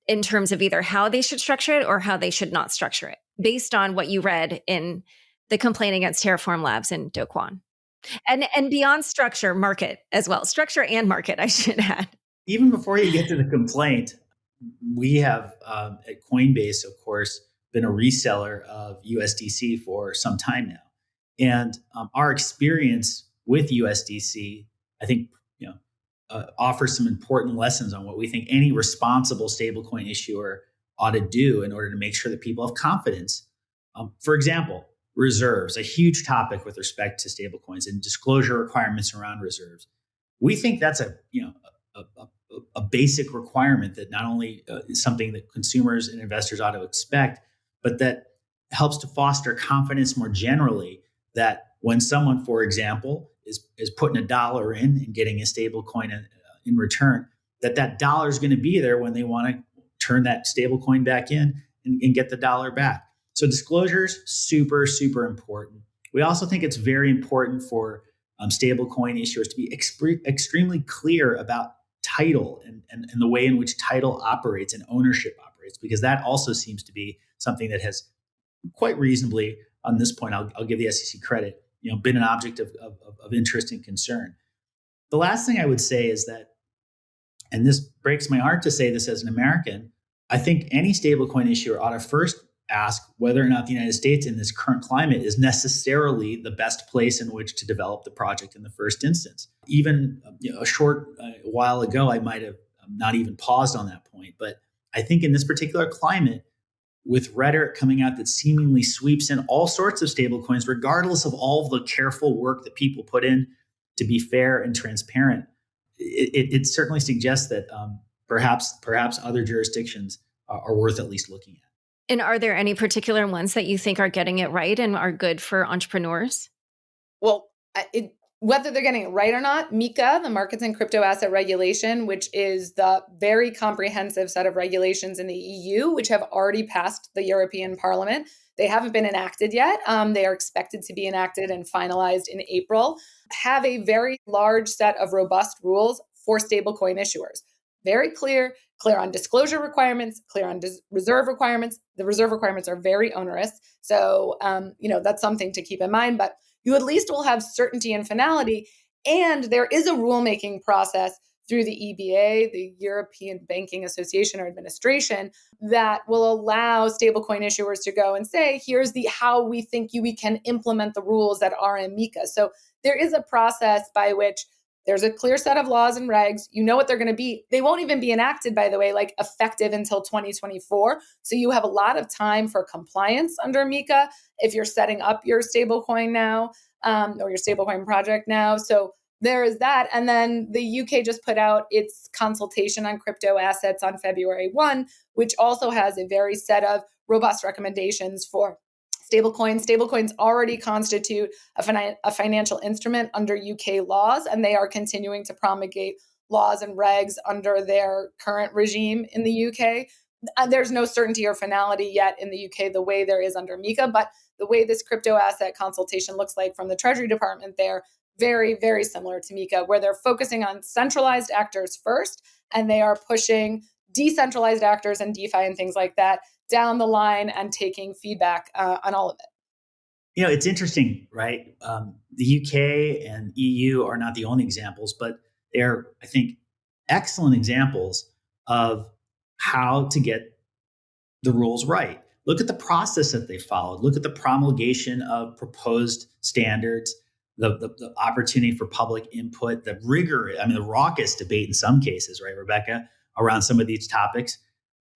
in terms of either how they should structure it or how they should not structure it, based on what you read in the complaint against Terraform Labs and Do Kwon? And beyond structure, market as well. Structure and market, I should add. Even before you get to the complaint, we have at Coinbase, of course, been a reseller of USDC for some time now. And our experience with USDC, I think, offers some important lessons on what we think any responsible stablecoin issuer ought to do in order to make sure that people have confidence. For example, reserves, a huge topic with respect to stablecoins and disclosure requirements around reserves. We think that's a basic requirement that not only is something that consumers and investors ought to expect, but that helps to foster confidence more generally that when someone, for example, is putting $1 in and getting a stable coin in return, that dollar is going to be there when they want to turn that stable coin back in and get the dollar back. So disclosures, super, super important. We also think it's very important for stable coin issuers to be extremely clear about title and the way in which title operates and ownership operates, because that also seems to be something that has quite reasonably, on this point, I'll give the SEC credit, been an object of interest and concern. The last thing I would say is that, and this breaks my heart to say this as an American, I think any stablecoin issuer ought to first ask whether or not the United States in this current climate is necessarily the best place in which to develop the project in the first instance. Even a short while ago, I might have not even paused on that point. But I think in this particular climate, with rhetoric coming out that seemingly sweeps in all sorts of stablecoins, regardless of all the careful work that people put in to be fair and transparent, it certainly suggests that perhaps other jurisdictions are worth at least looking at. And are there any particular ones that you think are getting it right and are good for entrepreneurs? Well, whether they're getting it right or not, MiCA, the Markets and Crypto Asset Regulation, which is the very comprehensive set of regulations in the EU, which have already passed the European Parliament. They haven't been enacted yet. They are expected to be enacted and finalized in April, have a very large set of robust rules for stablecoin issuers. very clear on disclosure requirements, clear on reserve requirements. The reserve requirements are very onerous. So, that's something to keep in mind, but you at least will have certainty and finality. And there is a rulemaking process through the EBA, the European Banking Association or Administration, that will allow stablecoin issuers to go and say, here's how we think we can implement the rules that are in MiCA. So there is a process by which there's a clear set of laws and regs. You know what they're going to be. They won't even be enacted, by the way, like effective until 2024. So you have a lot of time for compliance under MiCA if you're setting up your stablecoin now, or your stablecoin project now. So there is that. And then the UK just put out its consultation on crypto assets on February 1, which also has a very set of robust recommendations for stablecoins. Stablecoins already constitute a financial instrument under UK laws, and they are continuing to promulgate laws and regs under their current regime in the UK. There's no certainty or finality yet in the UK the way there is under MiCA, but the way this crypto asset consultation looks like from the Treasury Department there, very, very similar to MiCA, where they're focusing on centralized actors first, and they are pushing decentralized actors and DeFi and things like that down the line and taking feedback on all of it. It's interesting, right? The UK and EU are not the only examples, but they're, I think, excellent examples of how to get the rules right. Look at the process that they followed. Look at the promulgation of proposed standards, the opportunity for public input, the rigor, the raucous debate in some cases, right, Rebecca, around some of these topics.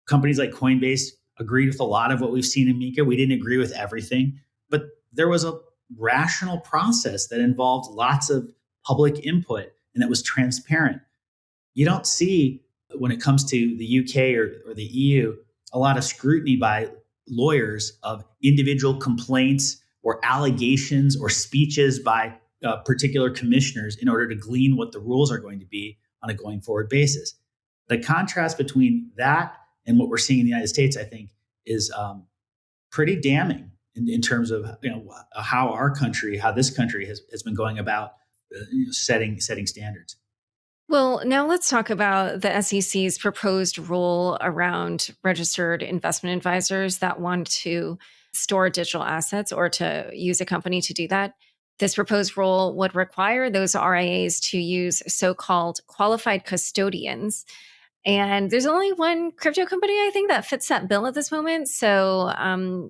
Companies like Coinbase agreed with a lot of what we've seen in MiCA. We didn't agree with everything, but there was a rational process that involved lots of public input and that was transparent. You don't see, when it comes to the UK or the EU, a lot of scrutiny by lawyers of individual complaints or allegations or speeches by particular commissioners in order to glean what the rules are going to be on a going forward basis. The contrast between that and what we're seeing in the United States, I think, is pretty damning in terms of how this country has been going about setting standards. Well, now let's talk about the SEC's proposed rule around registered investment advisors that want to store digital assets or to use a company to do that. This proposed rule would require those RIAs to use so-called qualified custodians. And there's only one crypto company, I think, that fits that bill at this moment. So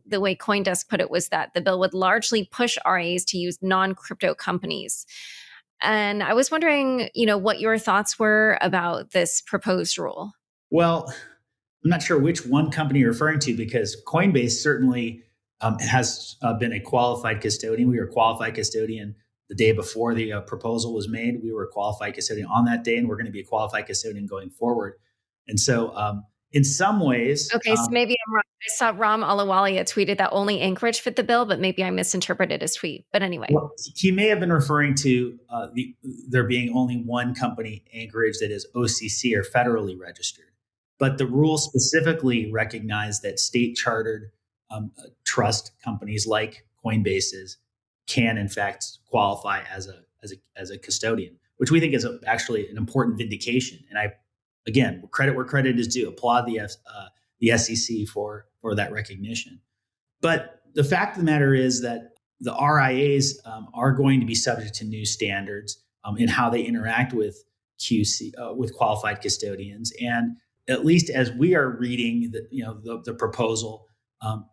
the way CoinDesk put it was that the bill would largely push RIAs to use non-crypto companies. And I was wondering, what your thoughts were about this proposed rule. Well, I'm not sure which one company you're referring to, because Coinbase certainly has been a qualified custodian. We were a qualified custodian the day before the proposal was made. We were a qualified custodian on that day, and we're going to be a qualified custodian going forward. And so in some ways... Okay, so maybe I'm wrong. I saw Ram Alawalia tweeted that only Anchorage fit the bill, but maybe I misinterpreted his tweet. But anyway. Well, he may have been referring to there being only one company, Anchorage, that is OCC or federally registered. But the rule specifically recognized that state-chartered trust companies like Coinbase's can, in fact, qualify as a custodian, which we think is actually an important vindication. And again, credit where credit is due. Applaud the SEC for that recognition. But the fact of the matter is that the RIAs are going to be subject to new standards in how they interact with QC, with qualified custodians. And at least as we are reading the proposal,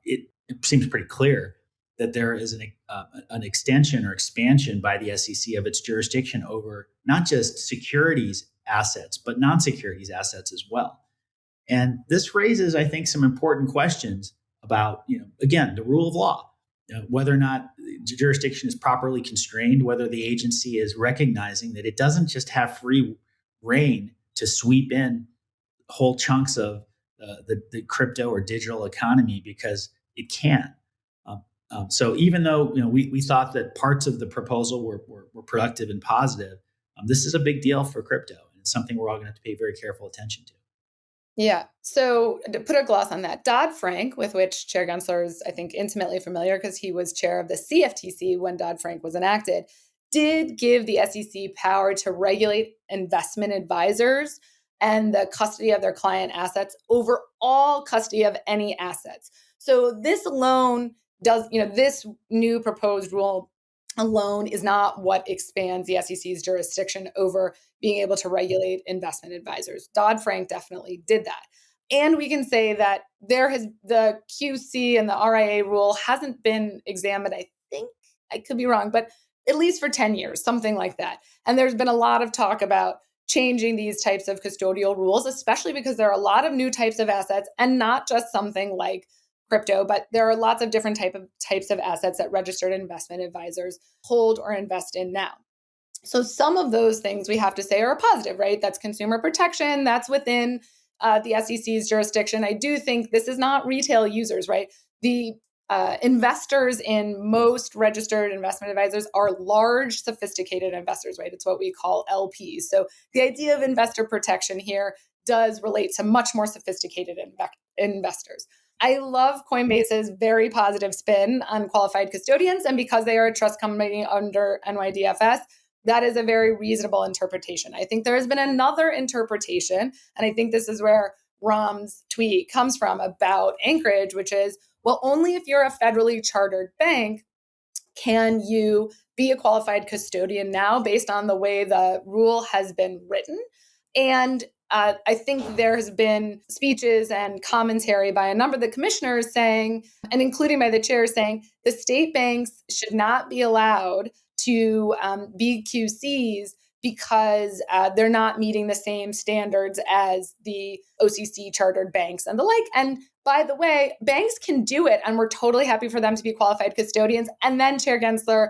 it seems pretty clear that there is an extension or expansion by the SEC of its jurisdiction over not just securities assets, but non-securities assets as well. And this raises, I think, some important questions about, again, the rule of law, whether or not jurisdiction is properly constrained, whether the agency is recognizing that it doesn't just have free reign to sweep in whole chunks of the crypto or digital economy because it can. So even though we thought that parts of the proposal were productive and positive, this is a big deal for crypto, and it's something we're all going to have to pay very careful attention to. Yeah. So to put a gloss on that, Dodd-Frank, with which Chair Gensler is, I think, intimately familiar because he was chair of the CFTC when Dodd-Frank was enacted, did give the SEC power to regulate investment advisors and the custody of their client assets over all custody of any assets. So this alone this new proposed rule alone is not what expands the SEC's jurisdiction over being able to regulate investment advisors. Dodd-Frank definitely did that. And we can say that the QC and the RIA rule hasn't been examined, I think, I could be wrong, but at least for 10 years, something like that. And there's been a lot of talk about changing these types of custodial rules, especially because there are a lot of new types of assets and not just something like crypto, but there are lots of different types of assets that registered investment advisors hold or invest in now. So some of those things we have to say are positive, right? That's consumer protection. That's within the SEC's jurisdiction. I do think this is not retail users, right? The investors in most registered investment advisors are large, sophisticated investors, right? It's what we call LPs. So the idea of investor protection here does relate to much more sophisticated investors. I love Coinbase's very positive spin on qualified custodians. And because they are a trust company under NYDFS, that is a very reasonable interpretation. I think there has been another interpretation, and I think this is where Ram's tweet comes from about Anchorage, which is, well, only if you're a federally chartered bank can you be a qualified custodian now based on the way the rule has been written. And I think there has been speeches and commentary by a number of the commissioners saying, and including by the chair saying, the state banks should not be allowed to be QCs because they're not meeting the same standards as the OCC chartered banks and the like. And by the way, banks can do it, and we're totally happy for them to be qualified custodians. And then Chair Gensler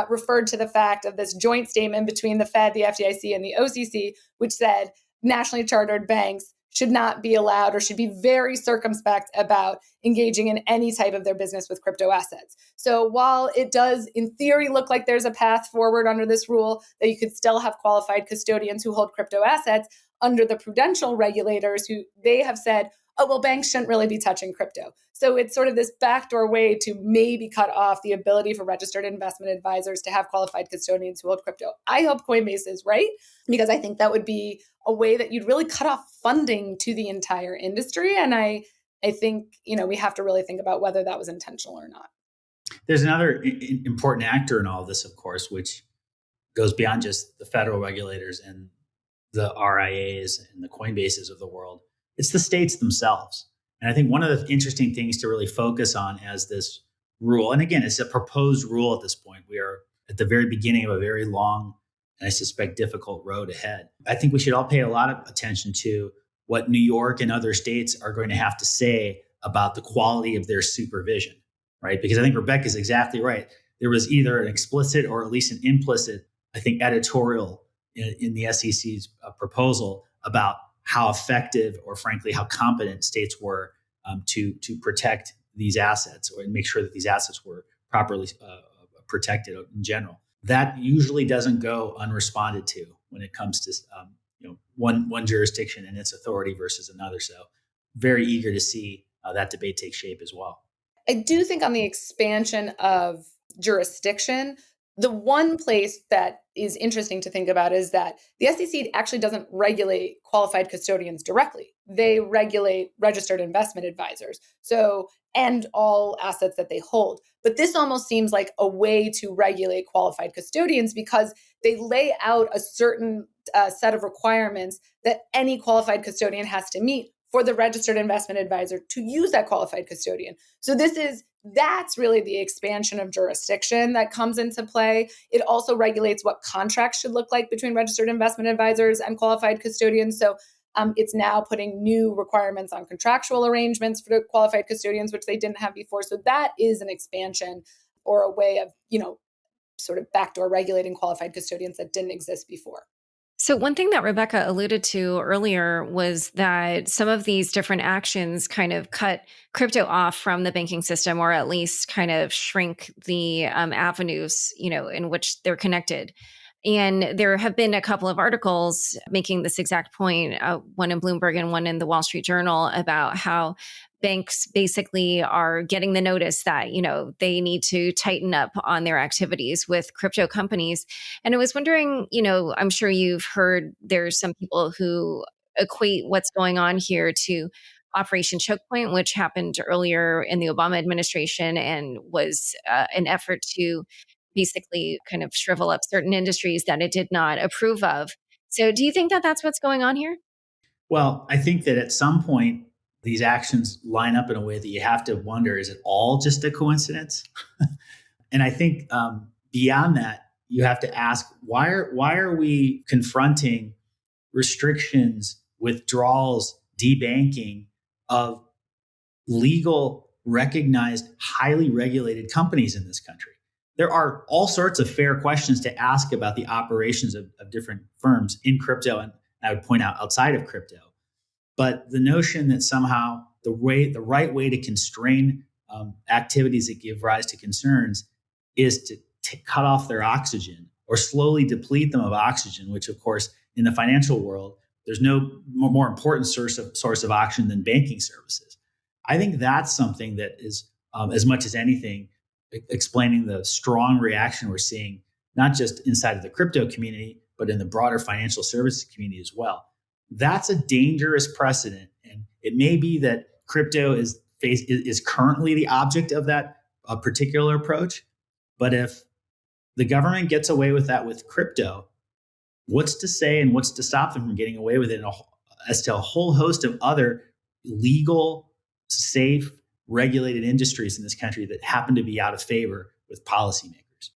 referred to the fact of this joint statement between the Fed, the FDIC, and the OCC, which said nationally chartered banks should not be allowed or should be very circumspect about engaging in any type of their business with crypto assets. So while it does, in theory, look like there's a path forward under this rule that you could still have qualified custodians who hold crypto assets, under the prudential regulators who they have said, oh, well, banks shouldn't really be touching crypto. So it's sort of this backdoor way to maybe cut off the ability for registered investment advisors to have qualified custodians who hold crypto. I hope Coinbase is right, because I think that would be a way that you'd really cut off funding to the entire industry. And I think, we have to really think about whether that was intentional or not. There's another important actor in all of this, of course, which goes beyond just the federal regulators and the RIAs and the Coinbases of the world. It's the states themselves. And I think one of the interesting things to really focus on as this rule, and again, it's a proposed rule at this point. We are at the very beginning of a very long and I suspect difficult road ahead. I think we should all pay a lot of attention to what New York and other states are going to have to say about the quality of their supervision, right? Because I think Rebecca's exactly right. There was either an explicit or at least an implicit, I think, editorial in the SEC's proposal about how effective or frankly how competent states were to protect these assets or make sure that these assets were properly protected in general. That usually doesn't go unresponded to when it comes to one jurisdiction and its authority versus another. So very eager to see that debate take shape as well. I do think on the expansion of jurisdiction, the one place that is interesting to think about is that the SEC actually doesn't regulate qualified custodians directly. They regulate registered investment advisors, and all assets that they hold. But this almost seems like a way to regulate qualified custodians because they lay out a certain set of requirements that any qualified custodian has to meet for the registered investment advisor to use that qualified custodian. So that's really the expansion of jurisdiction that comes into play. It also regulates what contracts should look like between registered investment advisors and qualified custodians. So it's now putting new requirements on contractual arrangements for the qualified custodians, which they didn't have before. So that is an expansion or a way of, sort of backdoor regulating qualified custodians that didn't exist before. So one thing that Rebecca alluded to earlier was that some of these different actions kind of cut crypto off from the banking system, or at least kind of shrink the avenues, in which they're connected. And there have been a couple of articles making this exact point, one in Bloomberg and one in the Wall Street Journal, about how banks basically are getting the notice that, they need to tighten up on their activities with crypto companies. And I was wondering, I'm sure you've heard there's some people who equate what's going on here to Operation Choke Point, which happened earlier in the Obama administration and was an effort to basically kind of shrivel up certain industries that it did not approve of. So do you think that that's what's going on here? Well, I think that at some point, these actions line up in a way that you have to wonder, is it all just a coincidence? And I think beyond that, you have to ask, why are we confronting restrictions, withdrawals, debanking of legal, recognized, highly regulated companies in this country? There are all sorts of fair questions to ask about the operations of different firms in crypto, and I would point out outside of crypto. But the notion that somehow the right way to constrain activities that give rise to concerns is to cut off their oxygen or slowly deplete them of oxygen, which of course in the financial world, there's no more important source of oxygen than banking services. I think that's something that is, as much as anything, explaining the strong reaction we're seeing, not just inside of the crypto community, but in the broader financial services community as well. That's a dangerous precedent. And it may be that crypto is currently the object of that particular approach. But if the government gets away with that with crypto, what's to say and what's to stop them from getting away with it as to a whole host of other legal, safe, regulated industries in this country that happen to be out of favor with policymakers?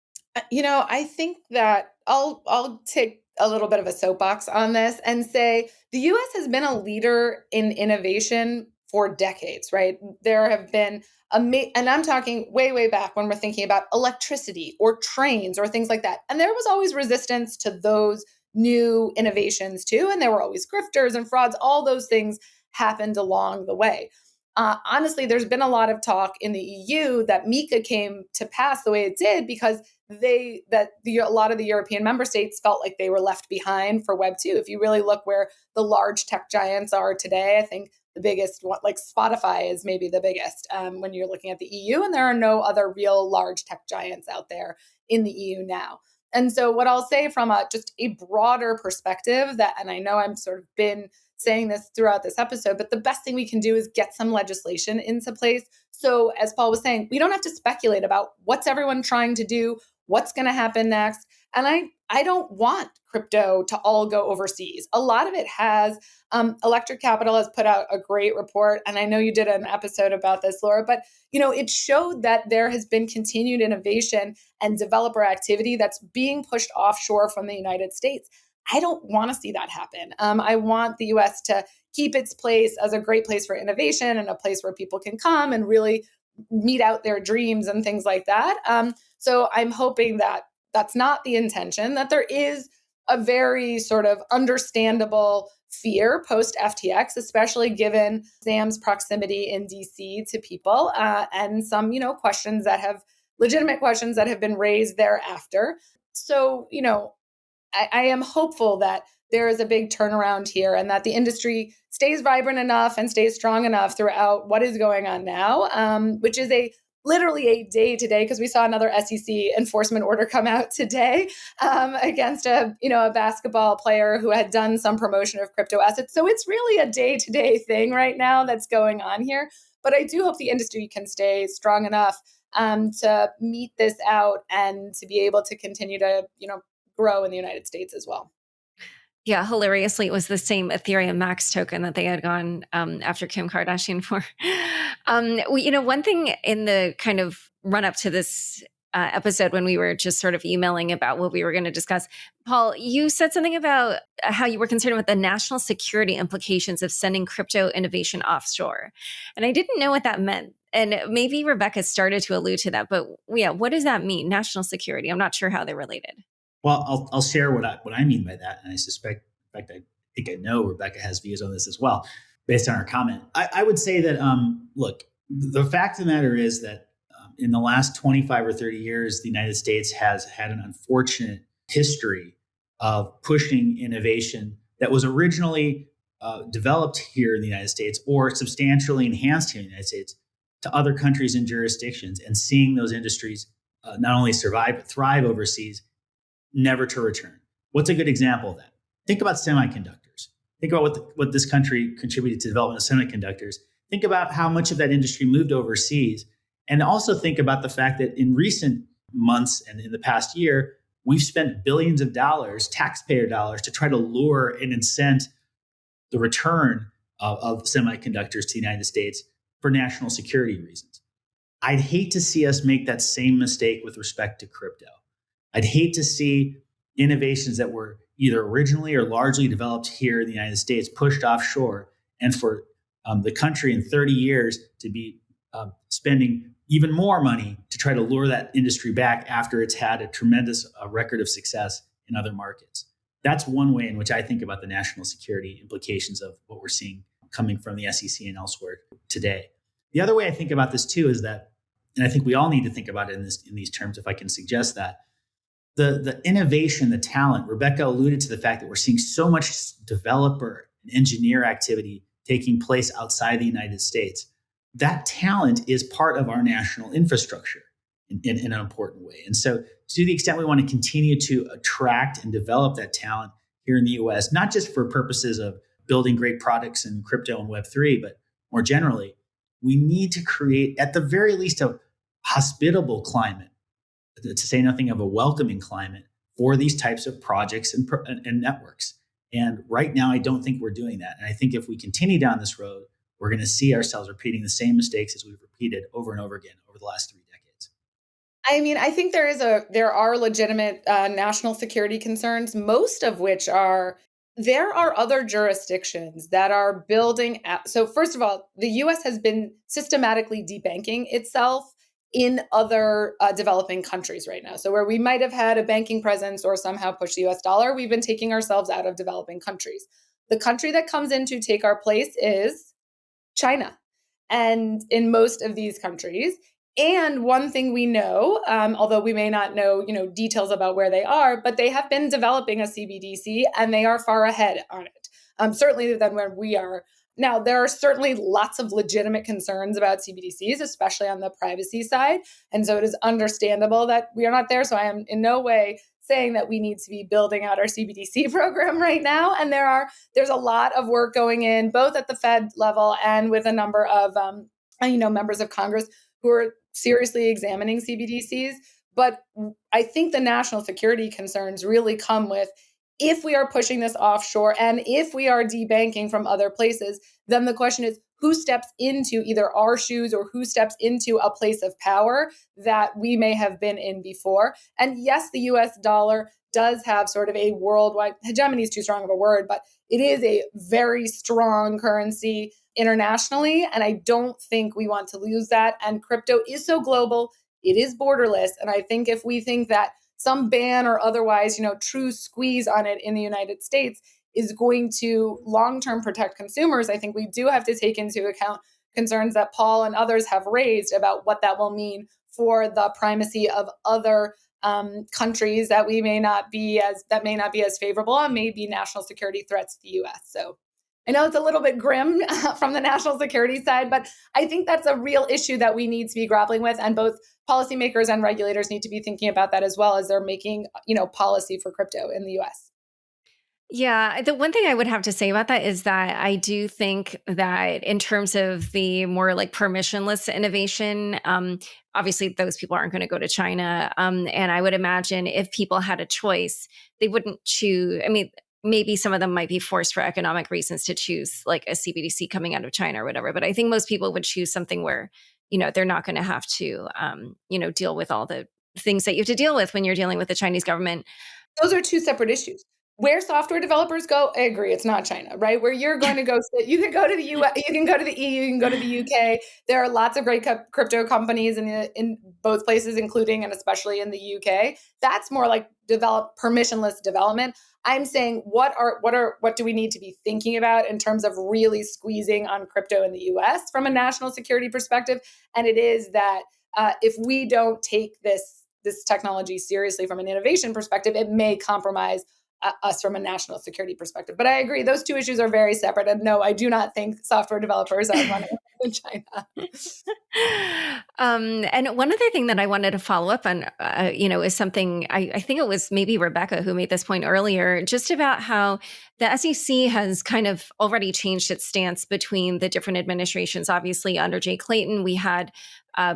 I think that I'll take a little bit of a soapbox on this and say the US has been a leader in innovation for decades, right? There have been, and I'm talking way, way back when we're thinking about electricity or trains or things like that. And there was always resistance to those new innovations too. And there were always grifters and frauds. All those things happened along the way. Honestly, there's been a lot of talk in the EU that MiCA came to pass the way it did because a lot of the European member states felt like they were left behind for Web 2. If you really look where the large tech giants are today, I think the biggest one, like Spotify, is maybe the biggest when you're looking at the EU, and there are no other real large tech giants out there in the EU now. And so what I'll say from just a broader perspective and I know I'm sort of been saying this throughout this episode, but the best thing we can do is get some legislation into place. So as Paul was saying, we don't have to speculate about what's everyone trying to do, what's going to happen next. And I don't want crypto to all go overseas. A lot of it has, Electric Capital has put out a great report. And I know you did an episode about this, Laura, but it showed that there has been continued innovation and developer activity that's being pushed offshore from the United States. I don't want to see that happen. I want the US to keep its place as a great place for innovation and a place where people can come and really meet out their dreams and things like that. So I'm hoping that that's not the intention, that there is a very sort of understandable fear post FTX, especially given Sam's proximity in DC to people and some, legitimate questions that have been raised thereafter. So, I am hopeful that there is a big turnaround here and that the industry stays vibrant enough and stays strong enough throughout what is going on now, which is literally a day today, because we saw another SEC enforcement order come out today against a basketball player who had done some promotion of crypto assets. So it's really a day-to-day thing right now that's going on here. But I do hope the industry can stay strong enough to meet this out and to be able to continue to, grow in the United States as well. Yeah, hilariously, it was the same Ethereum Max token that they had gone after Kim Kardashian for. One thing in the kind of run up to this episode when we were just sort of emailing about what we were going to discuss, Paul, you said something about how you were concerned with the national security implications of sending crypto innovation offshore. And I didn't know what that meant. And maybe Rebecca started to allude to that. But yeah, what does that mean, national security? I'm not sure how they're related. Well, I'll share what I mean by that, and I suspect, in fact, I think I know Rebecca has views on this as well, based on her comment. I would say that, look, the fact of the matter is that in the last 25 or 30 years, the United States has had an unfortunate history of pushing innovation that was originally developed here in the United States or substantially enhanced here in the United States to other countries and jurisdictions, and seeing those industries not only survive but thrive overseas, never to return. What's a good example of that? Think about semiconductors. Think about what this country contributed to the development of semiconductors. Think about how much of that industry moved overseas. And also think about the fact that in recent months and in the past year, we've spent billions of dollars, taxpayer dollars, to try to lure and incent the return of semiconductors to the United States for national security reasons. I'd hate to see us make that same mistake with respect to crypto. I'd hate to see innovations that were either originally or largely developed here in the United States pushed offshore, and for the country in 30 years to be spending even more money to try to lure that industry back after it's had a tremendous record of success in other markets. That's one way in which I think about the national security implications of what we're seeing coming from the SEC and elsewhere today. The other way I think about this too is that, and I think we all need to think about it in these terms, if I can suggest that, the innovation, the talent. Rebecca alluded to the fact that we're seeing so much developer and engineer activity taking place outside the United States. That talent is part of our national infrastructure in an important way. And so to the extent we want to continue to attract and develop that talent here in the US, not just for purposes of building great products in crypto and Web3, but more generally, we need to create, at the very least, a hospitable climate, to say nothing of a welcoming climate for these types of projects and networks. And right now, I don't think we're doing that. And I think if we continue down this road, we're going to see ourselves repeating the same mistakes as we've repeated over and over again over the last 3 decades. I mean, I think there are legitimate national security concerns, most of which there are other jurisdictions that are building. So first of all, the US has been systematically debanking itself in other developing countries right now. So where we might have had a banking presence or somehow pushed the US dollar, we've been taking ourselves out of developing countries. The country that comes in to take our place is China. And in most of these countries, and one thing we know, although we may not know, details about where they are, but they have been developing a CBDC and they are far ahead on it, certainly than where we are. Now, there are certainly lots of legitimate concerns about CBDCs, especially on the privacy side. And so it is understandable that we are not there. So I am in no way saying that we need to be building out our CBDC program right now. And there's a lot of work going in, both at the Fed level and with a number of members of Congress who are seriously examining CBDCs. But I think the national security concerns really come with, if we are pushing this offshore and if we are debanking from other places, then the question is, who steps into either our shoes or who steps into a place of power that we may have been in before? And yes, the US dollar does have sort of a worldwide, hegemony is too strong of a word, but it is a very strong currency internationally. And I don't think we want to lose that. And crypto is so global, it is borderless. And I think if we think that some ban or otherwise, true squeeze on it in the United States is going to long-term protect consumers, I think we do have to take into account concerns that Paul and others have raised about what that will mean for the primacy of other countries that may not be as favorable and may be national security threats to the US. So I know it's a little bit grim from the national security side, but I think that's a real issue that we need to be grappling with. And both policymakers and regulators need to be thinking about that as well as they're making, policy for crypto in the US. Yeah, the one thing I would have to say about that is that I do think that in terms of the more like permissionless innovation, obviously those people aren't going to go to China. And I would imagine if people had a choice, they wouldn't choose. I mean, maybe some of them might be forced for economic reasons to choose like a CBDC coming out of China or whatever. But I think most people would choose something where, they're not going to have to, deal with all the things that you have to deal with when you're dealing with the Chinese government. Those are two separate issues. Where software developers go, I agree, it's not China, right? Where you're going to go, you can go to the US, you can go to the EU, you can go to the UK. There are lots of great crypto companies in both places, including and especially in the UK. That's more like permissionless development. I'm saying what do we need to be thinking about in terms of really squeezing on crypto in the US from a national security perspective? And it is that if we don't take this technology seriously from an innovation perspective, it may compromise us from a national security perspective. But I agree, those two issues are very separate. And no, I do not think software developers are running in China. And one other thing that I wanted to follow up on, is something I think it was maybe Rebecca who made this point earlier, just about how the SEC has kind of already changed its stance between the different administrations. Obviously, under Jay Clayton, we had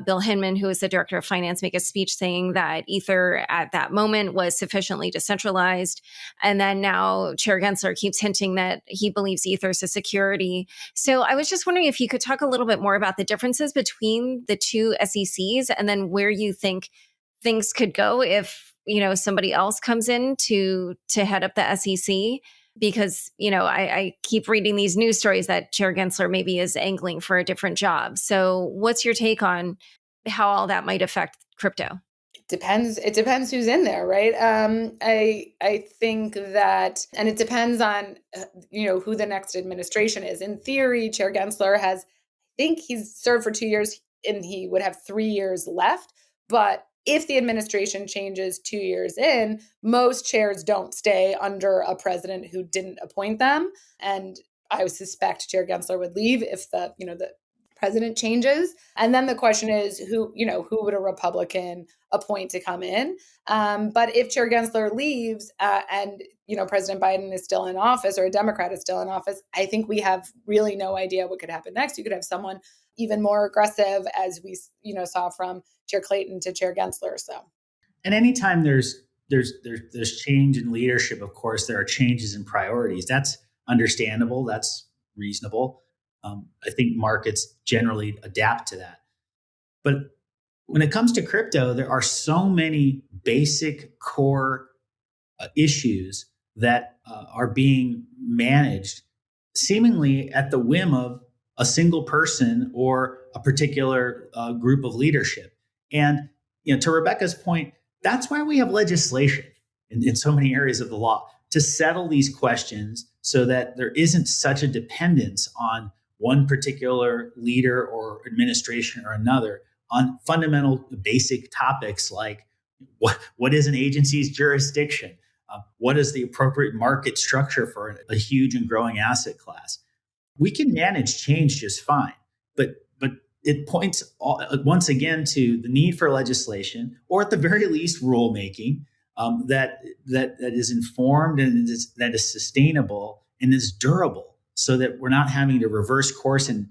Bill Hinman, who is the director of finance, make a speech saying that Ether at that moment was sufficiently decentralized. And then now Chair Gensler keeps hinting that he believes Ether is a security. So I was just wondering if you could talk a little bit more about the differences between the two SECs and then where you think things could go if, somebody else comes in to head up the SEC. Because, I keep reading these news stories that Chair Gensler maybe is angling for a different job. So what's your take on how all that might affect crypto? It depends who's in there, right? I think that, and it depends on, who the next administration is. In theory, Chair Gensler I think he's served for 2 years and he would have 3 years left. But if the administration changes 2 years in, most chairs don't stay under a president who didn't appoint them. And I would suspect Chair Gensler would leave if the president changes. And then the question is who would a Republican appoint to come in? But if Chair Gensler leaves and President Biden is still in office or a Democrat is still in office, I think we have really no idea what could happen next. You could have someone even more aggressive, as we saw from Chair Clayton to Chair Gensler. So, and anytime there's change in leadership, of course, there are changes in priorities. That's understandable. That's reasonable. I think markets generally adapt to that. But when it comes to crypto, there are so many basic core issues that are being managed seemingly at the whim of a single person or a particular group of leadership. And to Rebecca's point, that's why we have legislation in so many areas of the law to settle these questions so that there isn't such a dependence on one particular leader or administration or another on fundamental basic topics like what is an agency's jurisdiction? What is the appropriate market structure for a huge and growing asset class? We can manage change just fine, but it points once again to the need for legislation, or at the very least, rulemaking that is informed and that is sustainable and is durable, so that we're not having to reverse course and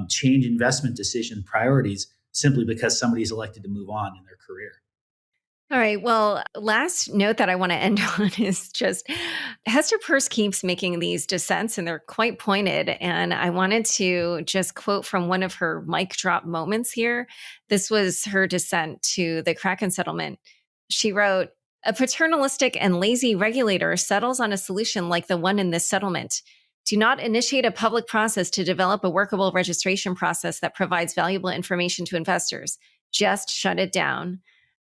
change investment decision priorities simply because somebody's elected to move on in their career. All right. Well, last note that I want to end on is just Hester Peirce keeps making these dissents and they're quite pointed. And I wanted to just quote from one of her mic drop moments here. This was her dissent to the Kraken settlement. She wrote, "A paternalistic and lazy regulator settles on a solution like the one in this settlement. Do not initiate a public process to develop a workable registration process that provides valuable information to investors. Just shut it down."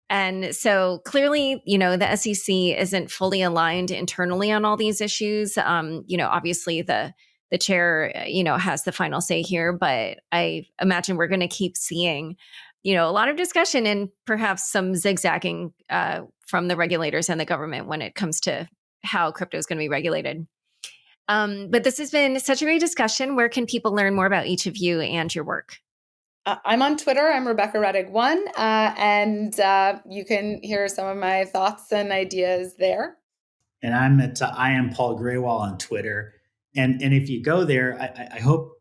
And so clearly, the SEC isn't fully aligned internally on all these issues. Obviously the chair, has the final say here, but I imagine we're going to keep seeing, a lot of discussion and perhaps some zigzagging from the regulators and the government when it comes to how crypto is going to be regulated. But this has been such a great discussion. Where can people learn more about each of you and your work? I'm on Twitter. I'm Rebecca Rettig1, and you can hear some of my thoughts and ideas there. And I'm at I am Paul Grewal on Twitter. And if you go there, I hope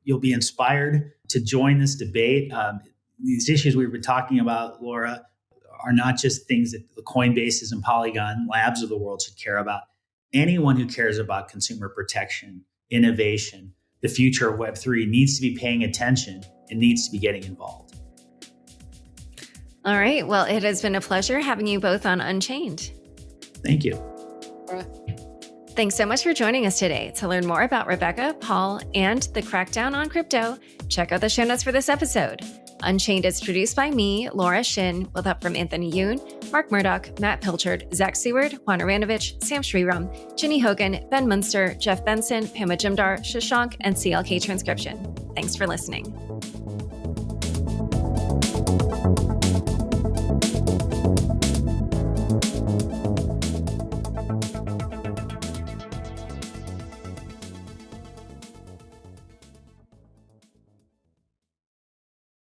you'll be inspired to join this debate. These issues we've been talking about, Laura, are not just things that the Coinbases and Polygon Labs of the world should care about. Anyone who cares about consumer protection, innovation, the future of Web3 needs to be paying attention and needs to be getting involved. All right. Well, it has been a pleasure having you both on Unchained. Thank you. Thanks so much for joining us today. To learn more about Rebecca, Paul, and the Crackdown on crypto, check out the show notes for this episode. Unchained is produced by me, Laura Shin, with help from Anthony Yoon, Mark Murdoch, Matt Pilchard, Zach Seward, Juan Aranovich, Sam Shriram, Ginny Hogan, Ben Munster, Jeff Benson, Pama Jimdar, Shashank, and CLK Transcription. Thanks for listening.